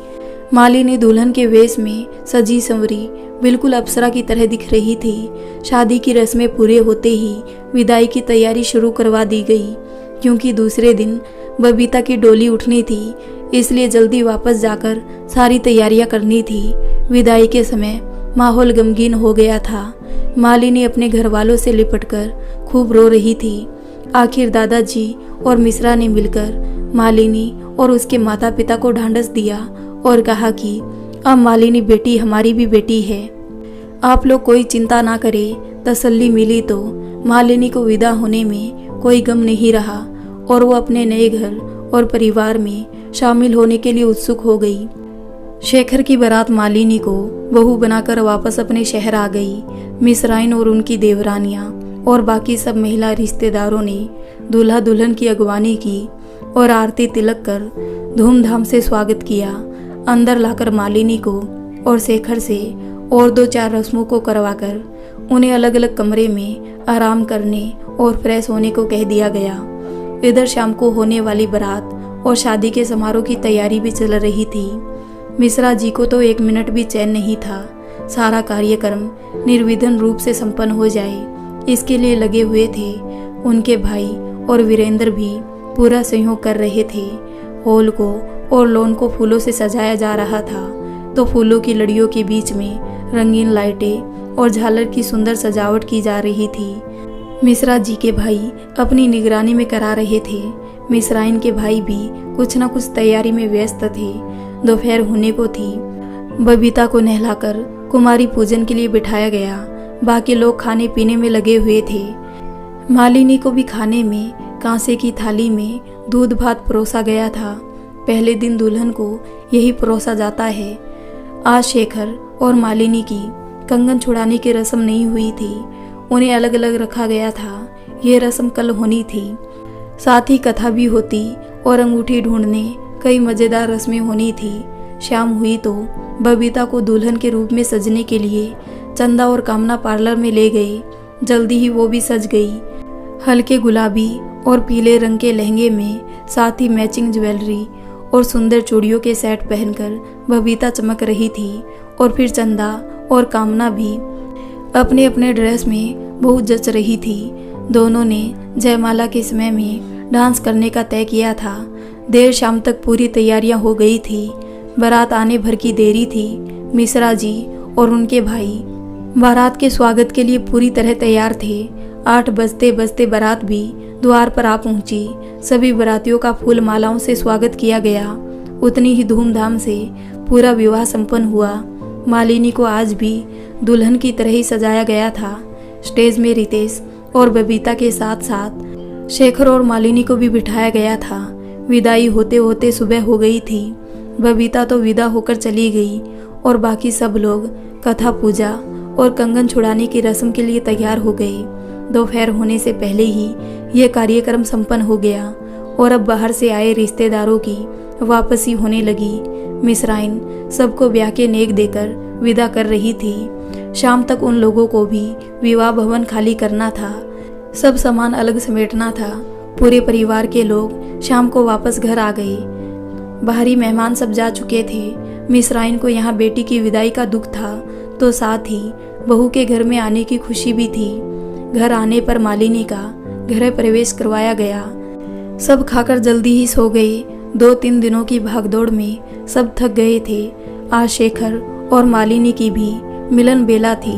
मालिनी दुल्हन के वेश में सजी संवरी बिल्कुल अप्सरा की तरह दिख रही थी। शादी की रस्में पूरे होते ही विदाई की तैयारी शुरू करवा दी गई, क्योंकि दूसरे दिन बबीता की डोली उठनी थी, इसलिए जल्दी वापस जाकर सारी तैयारियां करनी थी। विदाई के समय माहौल गमगीन हो गया था। मालिनी अपने घर वालों से लिपटकर खूब रो रही थी। आखिर दादाजी और मिश्रा ने मिलकर मालिनी और उसके माता पिता को ढांढस दिया और कहा कि अब मालिनी बेटी हमारी भी बेटी है, आप लोग कोई चिंता ना करें। तसल्ली मिली तो मालिनी को विदा होने में कोई गम नहीं रहा और वो अपने नए घर और परिवार में शामिल होने के लिए उत्सुक हो गई। शेखर की बारात मालिनी को बहू बनाकर वापस अपने शहर आ गई। मिस्राइन और उनकी देवरानियां और बाकी सब महिला रिश्तेदारों ने दूल्हा दुल्हन की अगवानी की और आरती तिलक कर धूमधाम से स्वागत किया। अंदर लाकर मालिनी को और शेखर से और 2-4 रस्मों को करवाकर उन्हें अलग अलग कमरे में आराम करने और फ्रेश होने को कह दिया गया। इधर शाम को होने वाली बारात और शादी के समारोह की तैयारी भी चल रही थी। मिश्रा जी को तो 1 मिनट भी चैन नहीं था। सारा कार्यक्रम निर्विघ्न रूप से संपन्न हो जाए, इसके लिए लगे हुए थे। उनके भाई और वीरेंद्र भी पूरा सहयोग कर रहे थे। हॉल को और लॉन को फूलों से सजाया जा रहा था, तो फूलों की लड़ियों के बीच में रंगीन लाइटें और झालर की सुंदर सजावट की जा रही थी। मिश्रा जी के भाई अपनी निगरानी में करा रहे थे। मिश्राइन के भाई भी कुछ न कुछ तैयारी में व्यस्त थे। दोपहर होने को थी। बबीता को नहलाकर कुमारी पूजन के लिए बिठाया गया। बाकी लोग खाने पीने में लगे हुए थे। मालिनी को भी खाने में कांसे की थाली में दूध भात परोसा गया था। पहले दिन दुल्हन को यही परोसा जाता है। आज शेखर और मालिनी की कंगन छुड़ाने की रस्म नहीं हुई थी, उन्हें अलग अलग रखा गया था। ये रस्म कल होनी थी। साथ ही कथा भी होती और अंगूठी ढूंढने कई मजेदार रस्में होनी थी। शाम हुई तो बबीता को दुल्हन के रूप में सजने के लिए चंदा और कामना पार्लर में ले गए। जल्दी ही वो भी सज गई। हल्के गुलाबी और पीले रंग के लहंगे में साथ ही मैचिंग ज्वेलरी और सुंदर चूड़ियों के सेट पहनकर बबीता चमक रही थी। और फिर चंदा और कामना भी अपने अपने ड्रेस में बहुत जच रही थी। दोनों ने जयमाला के समय में डांस करने का तय किया था। देर शाम तक पूरी तैयारियां हो गई थी। बारात आने भर की देरी थी। मिश्रा जी और उनके भाई बारात के स्वागत के लिए पूरी तरह तैयार थे। 8 बजते बजते बारात भी द्वार पर आ पहुंची। सभी बारातियों का फूल मालाओं से स्वागत किया गया। उतनी ही धूमधाम से पूरा विवाह संपन्न हुआ। मालिनी को आज भी दुल्हन की तरह ही सजाया गया था। स्टेज में रितेश और बबीता के साथ साथ शेखर और मालिनी को भी बिठाया गया था। विदाई होते होते सुबह हो गई थी। बबीता तो विदा होकर चली गई और बाकी सब लोग कथा पूजा और कंगन छुड़ाने की रस्म के लिए तैयार हो गए। दोपहर होने से पहले ही यह कार्यक्रम संपन्न हो गया और अब बाहर से आए रिश्तेदारों की वापसी होने लगी। मिश्राइन सबको ब्याह के नेक देकर विदा कर रही थी। शाम तक उन लोगों को भी विवाह भवन खाली करना था। सब सामान अलग समेटना था। पूरे परिवार के लोग शाम को वापस घर आ गए। बाहरी मेहमान सब जा चुके थे। मिश्राइन को यहाँ बेटी की विदाई का दुख था, तो साथ ही बहू के घर में आने की खुशी भी थी। घर आने पर मालिनी का गृह प्रवेश करवाया गया। सब खाकर जल्दी ही सो गए। 2-3 दिनों की भागदौड़ में सब थक गए थे। आज शेखर और मालिनी की भी मिलन बेला थी।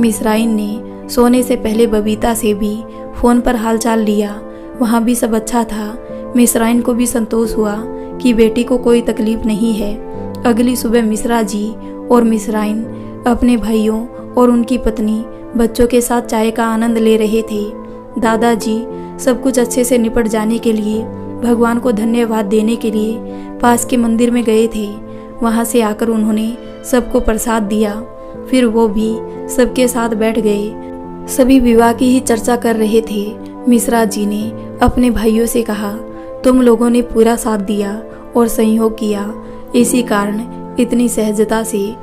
मिश्राइन ने सोने से पहले बबीता से भी फोन पर हालचाल लिया। वहाँ भी सब अच्छा था। मिश्राइन को भी संतोष हुआ कि बेटी को कोई तकलीफ नहीं है। अगली सुबह मिश्रा जी और मिश्राइन अपने भाइयों और उनकी पत्नी बच्चों के साथ चाय का आनंद ले रहे थे। दादाजी सब कुछ अच्छे से निपट जाने के लिए भगवान को धन्यवाद देने के लिए पास के मंदिर में गए थे। वहां से आकर उन्होंने सबको प्रसाद दिया। फिर वो भी सबके साथ बैठ गए। सभी विवाह की ही चर्चा कर रहे थे। मिश्रा जी ने अपने भाइयों से कहा, तुम लोगों ने पूरा साथ दिया और सहयोग किया, इसी कारण इतनी सहजता से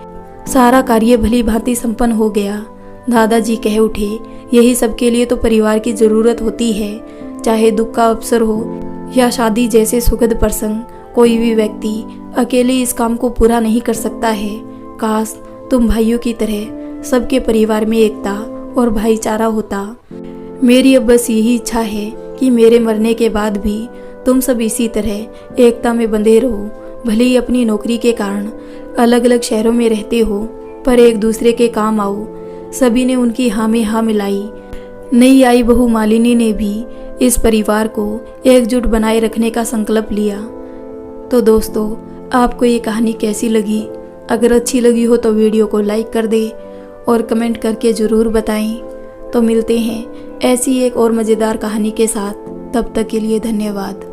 सारा कार्य भली भांति संपन्न हो गया। दादाजी कह उठे, यही सबके लिए तो परिवार की जरूरत होती है। चाहे दुख का अवसर हो या शादी जैसे सुखद प्रसंग, कोई भी व्यक्ति अकेले इस काम को पूरा नहीं कर सकता है। काश तुम भाइयों की तरह सबके परिवार में एकता और भाईचारा होता। मेरी अब बस यही इच्छा है कि मेरे मरने के बाद भी तुम सब इसी तरह एकता में बंधे रहो। भले ही अपनी नौकरी के कारण अलग अलग शहरों में रहते हो, पर एक दूसरे के काम आओ। सभी ने उनकी हाँ में हाँ मिलाई। नई आई बहू मालिनी ने भी इस परिवार को एकजुट बनाए रखने का संकल्प लिया। तो दोस्तों, आपको ये कहानी कैसी लगी? अगर अच्छी लगी हो तो वीडियो को लाइक कर दें और कमेंट करके ज़रूर बताएं। तो मिलते हैं ऐसी एक और मज़ेदार कहानी के साथ। तब तक के लिए धन्यवाद।